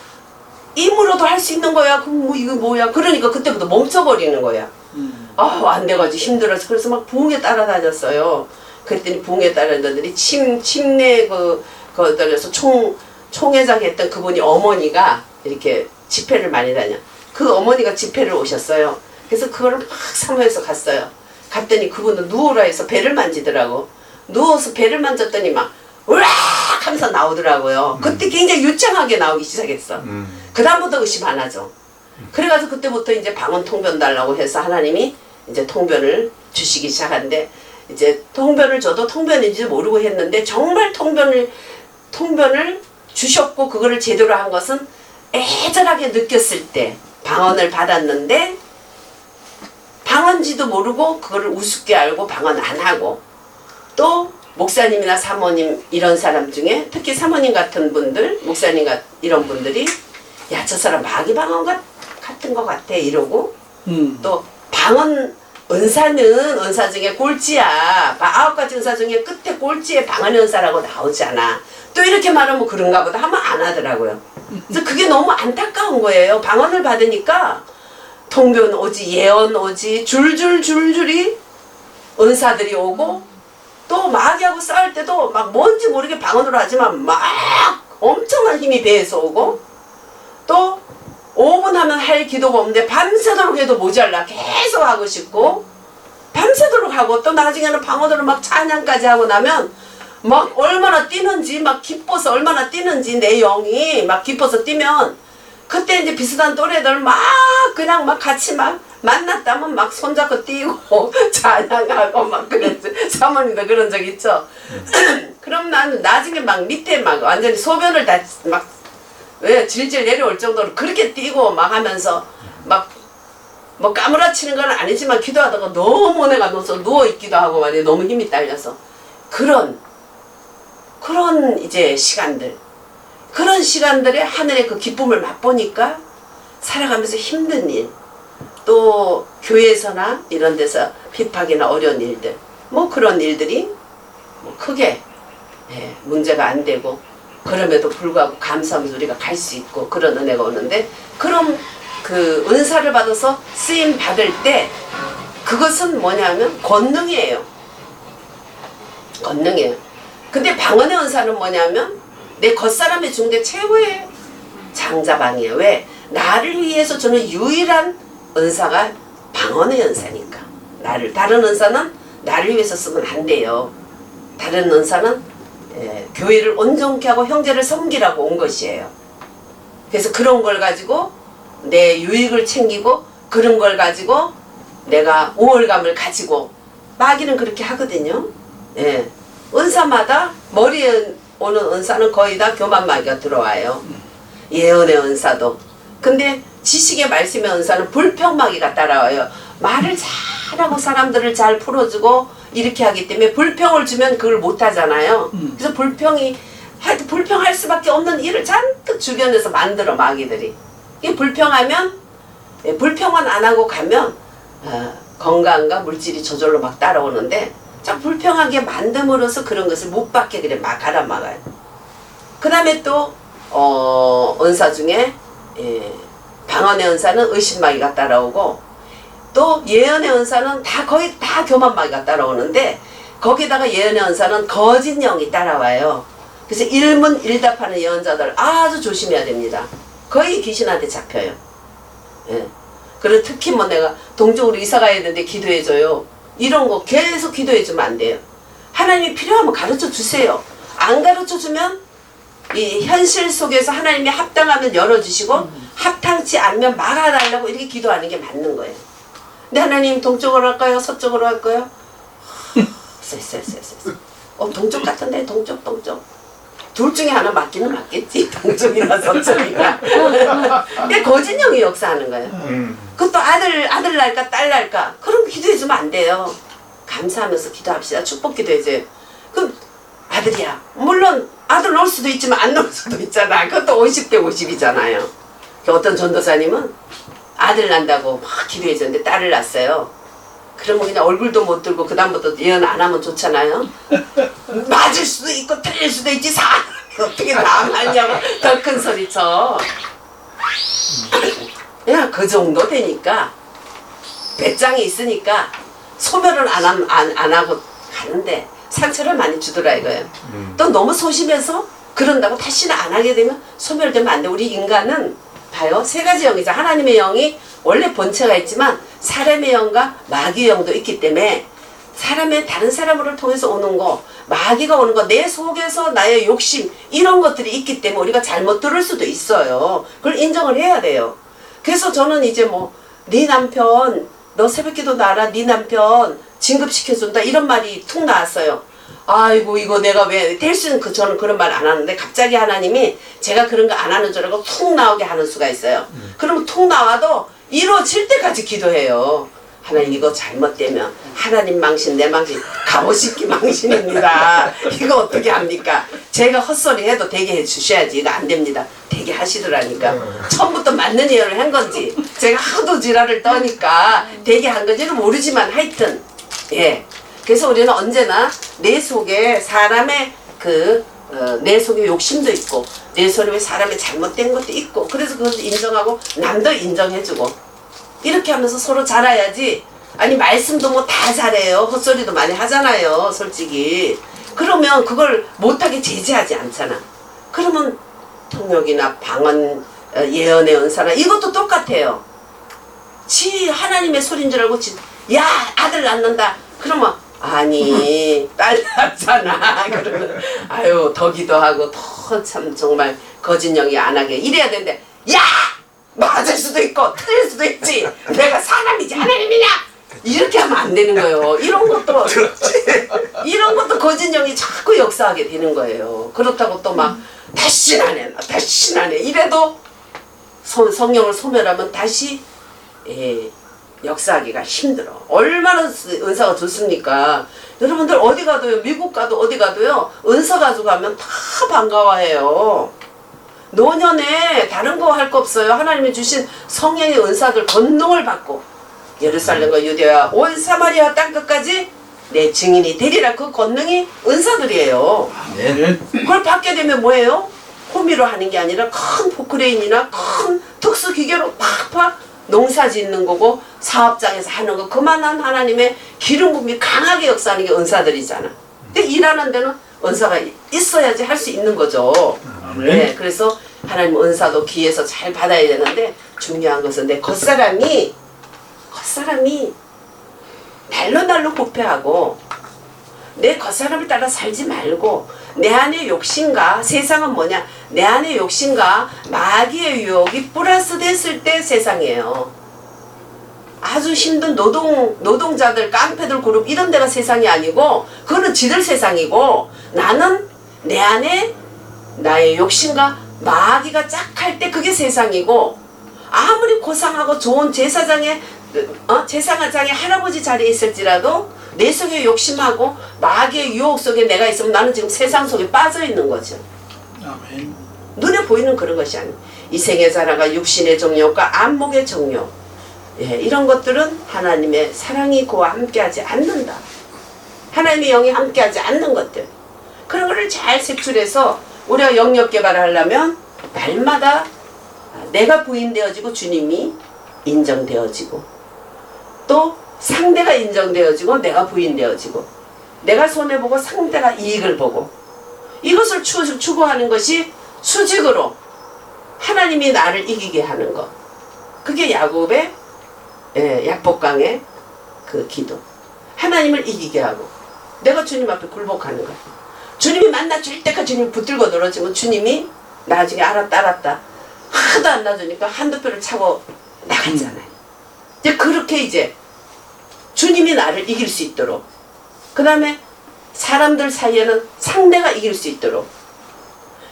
힘으로도 할 수 있는 거야. 그럼 뭐 이거 뭐야. 그러니까 그때부터 멈춰버리는 거야. 안 돼가지고 힘들어서. 그래서 막 부흥에 따라다녔어요. 그랬더니 부흥에 따라다녔더니 침례 그들에서 총회장 했던 그분이 어머니가 이렇게 집회를 많이 다녀. 그 어머니가 집회를 오셨어요. 그래서 그거를 막 사모해서 갔어요. 갔더니 그분은 누워라 해서 배를 만지더라고. 누워서 배를 만졌더니 막 으악 하면서 나오더라고요. 그때 굉장히 유창하게 나오기 시작했어. 그 다음부터 의심 안 하죠. 그래가지고 그때부터 이제 방언 통변 달라고 해서 하나님이 이제 통변을 주시기 시작한데 이제 통변을 줘도 통변인지 모르고 했는데 정말 통변을 주셨고 그거를 제대로 한 것은 애절하게 느꼈을 때 방언을 받았는데 방언지도 모르고 그거를 우습게 알고 방언 안 하고 또 목사님이나 사모님 이런 사람 중에 특히 사모님 같은 분들 목사님 이런 분들이 야 저 사람 마귀 방언 같은 것 같아 이러고 또 방언 은사는 은사 중에 꼴찌야 9가지 은사 중에 끝에 꼴찌에 방언 은사라고 나오잖아 또 이렇게 말하면 그런가 보다 하면 안 하더라고요. 그래서 그게 너무 안타까운 거예요. 방언을 받으니까 통변 오지 예언 오지 줄줄이 은사들이 오고 또 마귀하고 싸울 때도 막 뭔지 모르게 방언으로 하지만 막 엄청난 힘이 배에서 오고 또 5분 하면 할 기도가 없는데 밤새도록 해도 모자라 계속 하고 싶고 밤새도록 하고 또 나중에는 방언으로 막 찬양까지 하고 나면 막 얼마나 뛰는지 막 기뻐서 얼마나 뛰는지 내 영이 막 기뻐서 뛰면 그때 이제 비슷한 또래들 막 그냥 막 같이 막 만났다면 막 손잡고 뛰고 찬양하고 막 그랬지. 사모님도 그런 적 있죠. 그럼 나는 나중에 막 밑에 막 완전히 소변을 다 막 왜 질질 내려올 정도로 그렇게 뛰고 막 하면서 막 뭐 까무라치는 건 아니지만 기도하다가 너무 내가 누워있기도 하고 말이야. 너무 힘이 딸려서 그런 이제 시간들 그런 시간들에 하늘의 그 기쁨을 맛보니까 살아가면서 힘든 일 또 교회에서나 이런 데서 핍박이나 어려운 일들 뭐 그런 일들이 뭐 크게 문제가 안 되고 그럼에도 불구하고 감사하면서 우리가 갈 수 있고 그런 은혜가 오는데 그럼 그 은사를 받아서 쓰임 받을 때 그것은 뭐냐면 권능이에요. 권능이에요. 근데 방언의 은사는 뭐냐면 내 겉사람의 중대 최고의 장자방이에요. 왜? 나를 위해서 주는 유일한 은사가 방언의 은사니까. 다른 은사는 나를 위해서 쓰면 안 돼요. 다른 은사는 교회를 온전케 하고 형제를 섬기라고 온 것이에요. 그래서 그런 걸 가지고 내 유익을 챙기고 그런 걸 가지고 내가 우월감을 가지고 마귀는 그렇게 하거든요. 은사마다 머리에 오는 은사는 거의 다 교만 마귀가 들어와요. 예언의 은사도. 근데 지식의 말씀의 은사는 불평 마귀가 따라와요. 말을 잘하고 사람들을 잘 풀어주고 이렇게 하기 때문에 불평을 주면 그걸 못하잖아요. 그래서 불평할 수밖에 없는 일을 잔뜩 주변에서 만들어 마귀들이. 이 불평하면 불평만 안 하고 가면 건강과 물질이 저절로 막 따라오는데 자 불평하게 만듦으로써 그런 것을 못 받게 그래 막 갈아막아요. 그 다음에 또 은사 중에 방언의 은사는 의심마귀가 따라오고 또 예언의 은사는 거의 다 교만마귀가 따라오는데 거기다가 예언의 은사는 거짓 영이 따라와요. 그래서 일문일답하는 예언자들 아주 조심해야 됩니다. 거의 귀신한테 잡혀요. 그리고 특히 뭐 내가 동쪽으로 이사 가야 되는데 기도해줘요. 이런 거 계속 기도해주면 안 돼요. 하나님이 필요하면 가르쳐 주세요. 안 가르쳐 주면 이 현실 속에서 하나님이 합당하면 열어주시고 합당치 않으면 막아달라고 이렇게 기도하는 게 맞는 거예요. 근데 하나님 동쪽으로 할까요? 서쪽으로 할까요? 동쪽 같은데 동쪽 둘 중에 하나 맞기는 맞겠지. 동쪽이나 서쪽이나. 근데 거짓형이 역사하는 거예요. 그것도 아들 날까 딸 날까 그런 거 기도해주면 안 돼요. 감사하면서 기도합시다. 축복 기도해줘요. 그럼 아들이야. 물론 아들 낳을 수도 있지만 안 낳을 수도 있잖아. 그것도 50대 50이잖아요. 어떤 전도사님은 아들 난다고 막 기도해줬는데 딸을 낳았어요. 그러면 그냥 얼굴도 못 들고 그 다음부터 예언 안 하면 좋잖아요. 맞을 수도 있고 틀릴 수도 있지 사람이 어떻게 나가냐고 더 큰 소리 쳐. 그냥 그 정도 되니까 배짱이 있으니까 소멸을 안 하고 가는데 상처를 많이 주더라 이거예요. 또 너무 소심해서 그런다고 다시는 안 하게 되면 소멸되면 안 돼. 우리 인간은 봐요. 세 가지 영이죠. 하나님의 영이 원래 본체가 있지만 사람의 영과 마귀의 영도 있기 때문에 다른 사람을 통해서 오는 거 마귀가 오는 거 내 속에서 나의 욕심 이런 것들이 있기 때문에 우리가 잘못 들을 수도 있어요. 그걸 인정을 해야 돼요. 그래서 저는 이제 네 남편 너 새벽기도 나라 네 남편 진급시켜준다 이런 말이 툭 나왔어요. 아이고 이거 내가 왜 될 수는 저는 그런 말 안 하는데 갑자기 하나님이 제가 그런 거 안 하는 줄 알고 툭 나오게 하는 수가 있어요. 그러면 툭 나와도 이루어질 때까지 기도해요. 하나님 이거 잘못되면 하나님 망신 내 망신 갑오식기 망신입니다. 이거 어떻게 합니까? 제가 헛소리 해도 되게 해주셔야지. 이거 안 됩니다. 되게 하시더라니까. 처음부터 맞는 예언을 한 건지 제가 하도 지랄을 떠니까 되게 한 건지는 모르지만 하여튼 예. 그래서 우리는 언제나 내 속에 사람의 내 속에 욕심도 있고 내 속에 사람의 잘못된 것도 있고 그래서 그것도 인정하고 남도 인정해주고 이렇게 하면서 서로 잘해야지. 아니 말씀도 뭐 다 잘해요. 헛소리도 많이 하잖아요. 솔직히. 그러면 그걸 못하게 제지하지 않잖아. 그러면 통역이나 방언 예언의 은사나 이것도 똑같아요. 지 하나님의 소리인 줄 알고 야 아들 낳는다. 그러면 아니 딸 낳잖아. 그러면 아유 더 기도하고 더 참 정말 거짓령이 안 하게 이래야 되는데 야 맞을 수도 있고 틀릴 수도 있지. 내가 사람이지 하나님이냐? 이렇게 하면 안 되는 거예요. 이런 것도 거짓령이 자꾸 역사하게 되는 거예요. 그렇다고 또 막 다신 안 해, 다신 안 해. 이래도 성령을 소멸하면 다시 역사하기가 힘들어. 얼마나 은사가 좋습니까? 여러분들 어디 가도요, 미국 가도 어디 가도요, 은사 가지고 가면 다 반가워해요. 노년에 다른 거 할 거 없어요. 하나님이 주신 성령의 은사들 권능을 받고 예루살렘과 유대와 온 사마리아 땅끝까지 내 증인이 되리라. 그 권능이 은사들이에요. 그걸 받게 되면 뭐예요? 호미로 하는 게 아니라 큰 포크레인이나 큰 특수기계로 팍팍 농사 짓는 거고 사업장에서 하는 거 그만한 하나님의 기름 부음이 강하게 역사하는 게 은사들이잖아. 근데 일하는 데는 은사가 있어야지 할 수 있는 거죠. 네, 그래서 하나님 은사도 귀에서 잘 받아야 되는데 중요한 것은 내 겉사람이 날로 부패하고 내 겉사람을 따라 살지 말고 내 안에 욕심과 세상은 뭐냐? 내 안에 욕심과 마귀의 유혹이 플러스 됐을 때 세상이에요. 아주 힘든 노동자들, 깡패들 그룹 이런 데가 세상이 아니고 그거는 지들 세상이고 나는 내 안에 나의 욕심과 마귀가 짝할 때 그게 세상이고 아무리 고상하고 좋은 제사장의 할아버지 자리에 있을지라도 내 속에 욕심하고 마귀의 유혹 속에 내가 있으면 나는 지금 세상 속에 빠져 있는 거죠. 아멘. 눈에 보이는 그런 것이 아니에요. 이 생의 자라가 육신의 정욕과 안목의 정욕, 이런 것들은 하나님의 사랑이 그와 함께하지 않는다. 하나님의 영이 함께하지 않는 것들, 그런 거를 잘 색출해서 우리가 영역 개발을 하려면 날마다 내가 부인되어지고 주님이 인정되어지고 또 상대가 인정되어지고 내가 부인되어지고 내가 손해보고 상대가 이익을 보고 이것을 추구하는 것이 수직으로 하나님이 나를 이기게 하는 것. 그게 야곱의 약복강의 그 기도. 하나님을 이기게 하고 내가 주님 앞에 굴복하는 거야. 주님이 만나줄 때까지 주님 붙들고 늘어지면 주님이 나중에 알았다 하도 안 놔주니까 한두 표를 차고 나갔잖아요. 이제 그렇게 이제 주님이 나를 이길 수 있도록, 그 다음에 사람들 사이에는 상대가 이길 수 있도록.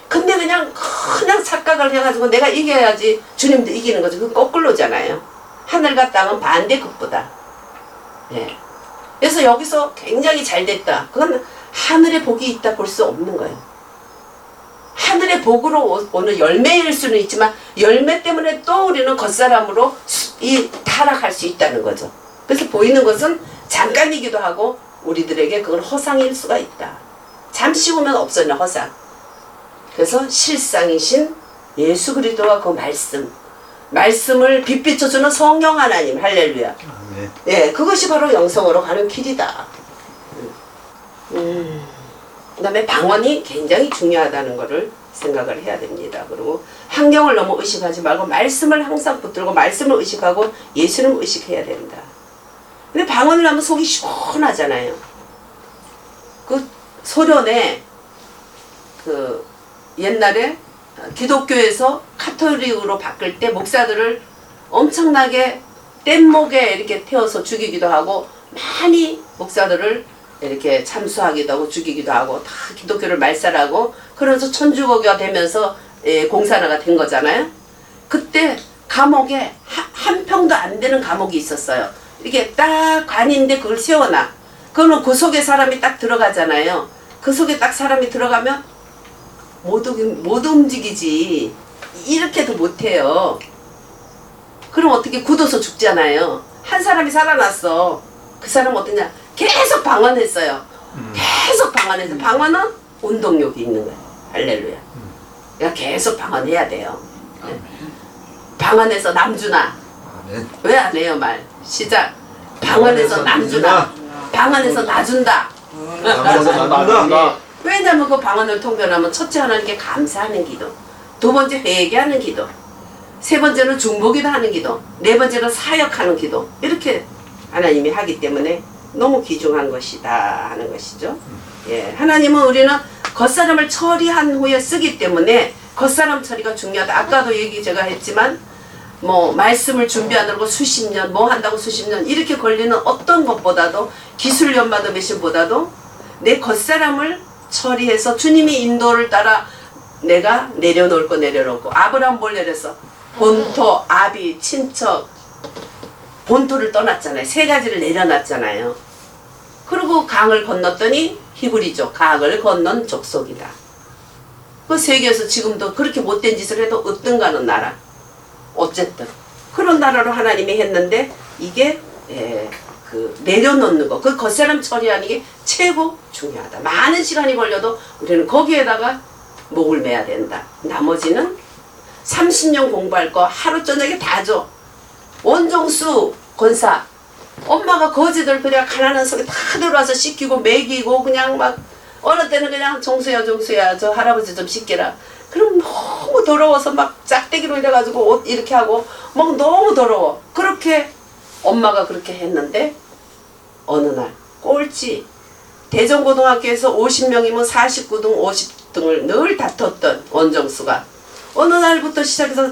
근데 그냥 착각을 해가지고 내가 이겨야지 주님도 이기는 거죠. 그건 거꾸로잖아요. 하늘과 땅은 반대급보다. 그래서 여기서 굉장히 잘 됐다. 그건 하늘의 복이 있다 볼 수 없는 거예요. 하늘의 복으로 오는 열매일 수는 있지만 열매 때문에 또 우리는 겉사람으로 타락할 수 있다는 거죠. 그래서 보이는 것은 잠깐이기도 하고 우리들에게 그건 허상일 수가 있다. 잠시 후면 없어지는 허상. 그래서 실상이신 예수 그리스도와 그 말씀을 빛비춰주는 성령 하나님, 할렐루야. 그것이 바로 영성으로 가는 길이다. 그 다음에 방언이 굉장히 중요하다는 것을 생각을 해야 됩니다. 그리고 환경을 너무 의식하지 말고 말씀을 항상 붙들고 말씀을 의식하고 예수님을 의식해야 된다. 근데 방언을 하면 속이 시원하잖아요. 그 소련에 그 옛날에 기독교에서 카톨릭으로 바꿀 때 목사들을 엄청나게 뗏목에 이렇게 태워서 죽이기도 하고 많이 목사들을 이렇게 참수하기도 하고 죽이기도 하고 다 기독교를 말살하고 그래서 천주교가 되면서 공산화가 된 거잖아요. 그때 감옥에 한 평도 안 되는 감옥이 있었어요. 이렇게 딱 관인데 그걸 세워놔. 그러면 그 속에 사람이 딱 들어가잖아요. 그 속에 딱 사람이 들어가면 못 움직이지. 이렇게도 못해요. 그럼 어떻게 굳어서 죽잖아요. 한 사람이 살아났어. 그 사람은 어떠냐? 계속 방언했어요. 계속 방언해서 방언은 운동력이 있는 거예요. 할렐루야. 그러니까 계속 방언해야 돼요. 네. 방언해서 남주나. 왜 안 해요 말? 시작. 방언해서 남주나. 방언해서 나준다. 방언해서 나준다. 왜냐면 그 방언을 통변하면 첫째 하나님께 감사하는 기도, 두 번째 회개하는 기도, 세 번째는 중보기도 하는 기도, 네 번째는 사역하는 기도, 이렇게 하나님이 하기 때문에 너무 귀중한 것이다 하는 것이죠. 예, 하나님은 우리는 겉사람을 처리한 후에 쓰기 때문에 겉사람 처리가 중요하다. 아까도 얘기 제가 했지만 뭐 말씀을 준비하느라고 수십 년, 뭐 한다고 수십 년 이렇게 걸리는 어떤 것보다도 기술 연마더메신보다도 내 겉사람을 처리해서 주님이 인도를 따라 내가 내려놓을 거 내려놓고 아브라함 뭘 내렸어? 본토, 아비, 친척 본토를 떠났잖아요. 세 가지를 내려놨잖아요. 그리고 강을 건넜더니 히브리족, 강을 건넌 족속이다. 그 세계에서 지금도 그렇게 못된 짓을 해도 으뜸가는 나라. 어쨌든 그런 나라로 하나님이 했는데 이게 그 내려놓는 거, 그 겉사람 처리하는 게 최고 중요하다. 많은 시간이 걸려도 우리는 거기에다가 목을 매야 된다. 나머지는 30년 공부할 거 하루 저녁에 다 줘. 원종수 권사 엄마가 거지들 그냥 가난한 속에 다 들어와서 씻기고 먹이고 그냥 막 어느 때는 그냥 종수야 저 할아버지 좀 씻기라. 그럼 너무 더러워서 막 짝대기로 이래가지고 옷 이렇게 하고 막 너무 더러워. 그렇게 엄마가 그렇게 했는데 어느 날 꼴찌 대전고등학교에서 50명이면 49등 50등을 늘 다퉜던 원정수가 어느 날부터 시작해서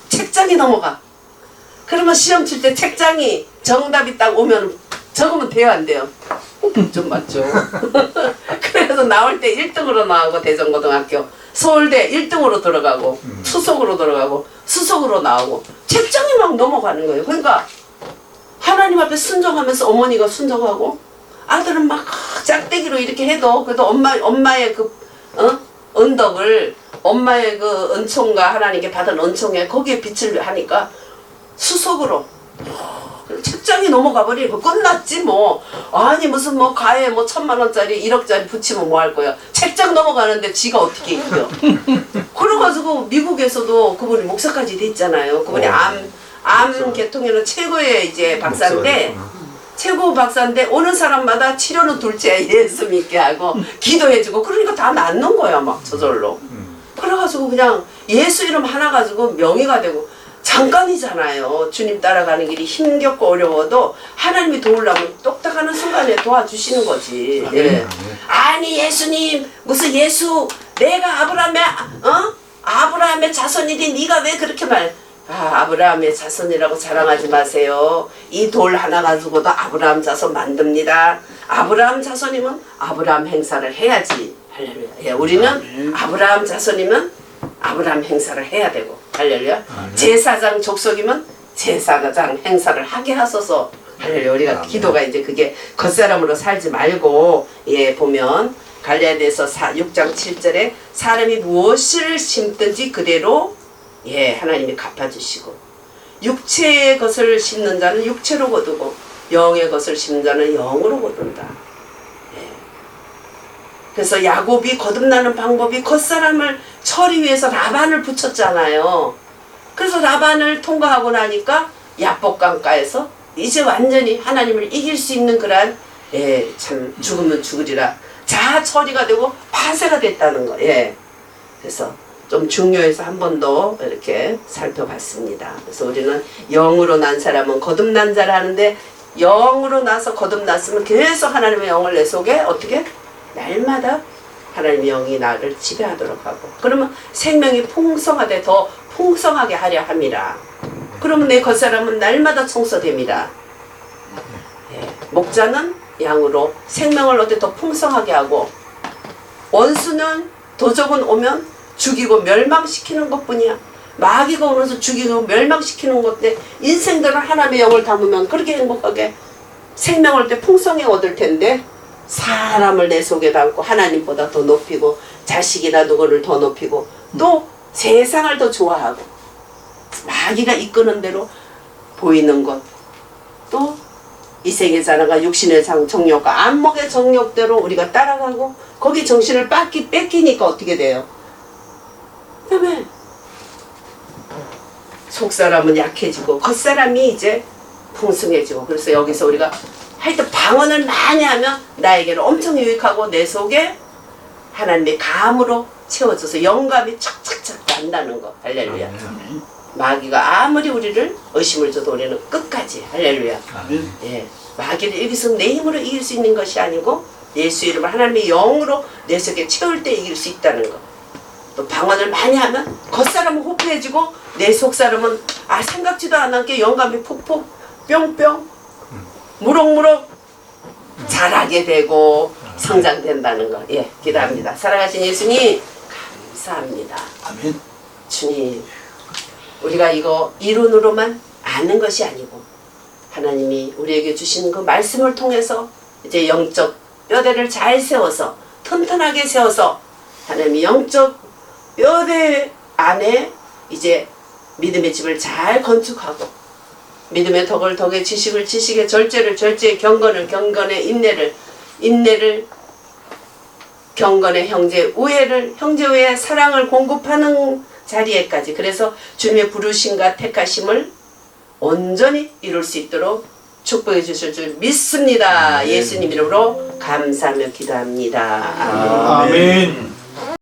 책장이 넘어가. 그러면 시험 칠 때 책장이 정답이 딱 오면 적으면 돼요 안 돼요? 좀 맞죠. 그래서 나올 때 1등으로 나오고 대전고등학교 서울대 1등으로 들어가고 수석으로 들어가고 수석으로 나오고 책장이 막 넘어가는 거예요. 그러니까 하나님 앞에 순종하면서 어머니가 순종하고 아들은 막 짝대기로 이렇게 해도 그래도 엄마의 그 언덕을 엄마의 그 은총과 하나님께 받은 은총에 거기에 빛을 하니까 수석으로 책장이 넘어가 버리고 끝났지 뭐. 아니 무슨 뭐 가에 뭐 1000만원짜리 1억짜리 붙이면 뭐 할 거야. 책장 넘어가는데 지가 어떻게 이겨. 그래가지고 미국에서도 그분이 목사까지 됐잖아요. 그분이 암 계통에는 최고의 이제 박사인데 최고 박사인데 오는 사람마다 치료는 둘째 예수 믿게 하고 기도해주고 그러니까 다 낫는 거야 막 저절로. 그래가지고 그냥 예수 이름 하나 가지고 명의가 되고 잠깐이잖아요. 주님 따라가는 길이 힘겹고 어려워도 하나님이 도우려면 똑딱하는 순간에 도와주시는 거지. 예. 아니 예수님 무슨 예수 내가 아브라함의 자손이니 네가 왜 그렇게 아브라함의 자손이라고 자랑하지 마세요. 이 돌 하나 가지고도 아브라함 자손 만듭니다. 아브라함 자손이면 아브라함 행사를 해야지. 할렐루야. 예, 우리는 아브라함 자손이면 아브라함 행사를 해야 되고 할렐루야. 제사장 족속이면 제사장 행사를 하게 하소서. 할렐루야. 우리가 기도가 이제 그게 겉사람으로 살지 말고 예 보면 갈라디아서 6장 7절에 사람이 무엇을 심든지 그대로 예 하나님이 갚아주시고 육체의 것을 심는 자는 육체로 거두고 영의 것을 심는 자는 영으로 거둔다. 예. 그래서 야곱이 거듭나는 방법이 겉사람을 처리 위해서 라반을 붙였잖아요. 그래서 라반을 통과하고 나니까 야복강가에서 이제 완전히 하나님을 이길 수 있는 그러한 예, 참 죽으면 죽으리라 자아 처리가 되고 파쇄가 됐다는 거. 예. 그래서 좀 중요해서 한 번 더 이렇게 살펴봤습니다. 그래서 우리는 영으로 난 사람은 거듭난 자라 하는데 영으로 나서 거듭났으면 계속 하나님의 영을 내 속에 어떻게 날마다 하나님의 영이 나를 지배하도록 하고 그러면 생명이 풍성하되 더 풍성하게 하려 함이라. 그러면 내 겉사람은 날마다 청소됩니다. 예, 목자는 양으로 생명을 얻어 더 풍성하게 하고 원수는 도적은 오면 죽이고 멸망시키는 것뿐이야. 마귀가 오면서 죽이고 멸망시키는 것인데 인생들은 하나님의 영을 담으면 그렇게 행복하게 생명을 때 풍성히 얻을 텐데 사람을 내 속에 담고 하나님보다 더 높이고 자식이나 누구를 더 높이고 또 세상을 더 좋아하고 마귀가 이끄는 대로 보이는 것 또 이생의 자라가 육신의 정욕과 안목의 정욕대로 우리가 따라가고 거기 정신을 뺏기니까 어떻게 돼요? 그다음에 속사람은 약해지고 겉사람이 이제 풍성해지고 그래서 여기서 우리가 하여튼 방언을 많이 하면 나에게는 엄청 유익하고 내 속에 하나님의 감으로 채워져서 영감이 착착착 난다는 거. 할렐루야. 마귀가 아무리 우리를 의심을 줘도 우리는 끝까지 할렐루야. 예, 마귀를 여기서 내 힘으로 이길 수 있는 것이 아니고 예수 이름을 하나님의 영으로 내 속에 채울 때 이길 수 있다는 거. 또 방언을 많이 하면 겉사람은 호프해지고 내 속사람은 생각지도 않았게 영감이 폭폭 뿅뿅 무럭무럭 자라게 되고 성장된다는 거. 예, 기도합니다. 사랑하신 예수님 감사합니다. 아멘. 주님 우리가 이거 이론으로만 아는 것이 아니고 하나님이 우리에게 주시는 그 말씀을 통해서 이제 영적 뼈대를 잘 세워서 튼튼하게 세워서 하나님이 영적 뼈대 안에 이제 믿음의 집을 잘 건축하고 믿음의 덕을 덕에 지식을 지식에 절제를 절제에 경건을 경건에 인내를 경건에 형제 우애의 사랑을 공급하는 자리에까지 그래서 주님의 부르심과 택하심을 온전히 이룰 수 있도록 축복해 주실 줄 믿습니다. 예수님 이름으로 감사하며 기도합니다. 아멘. 아멘.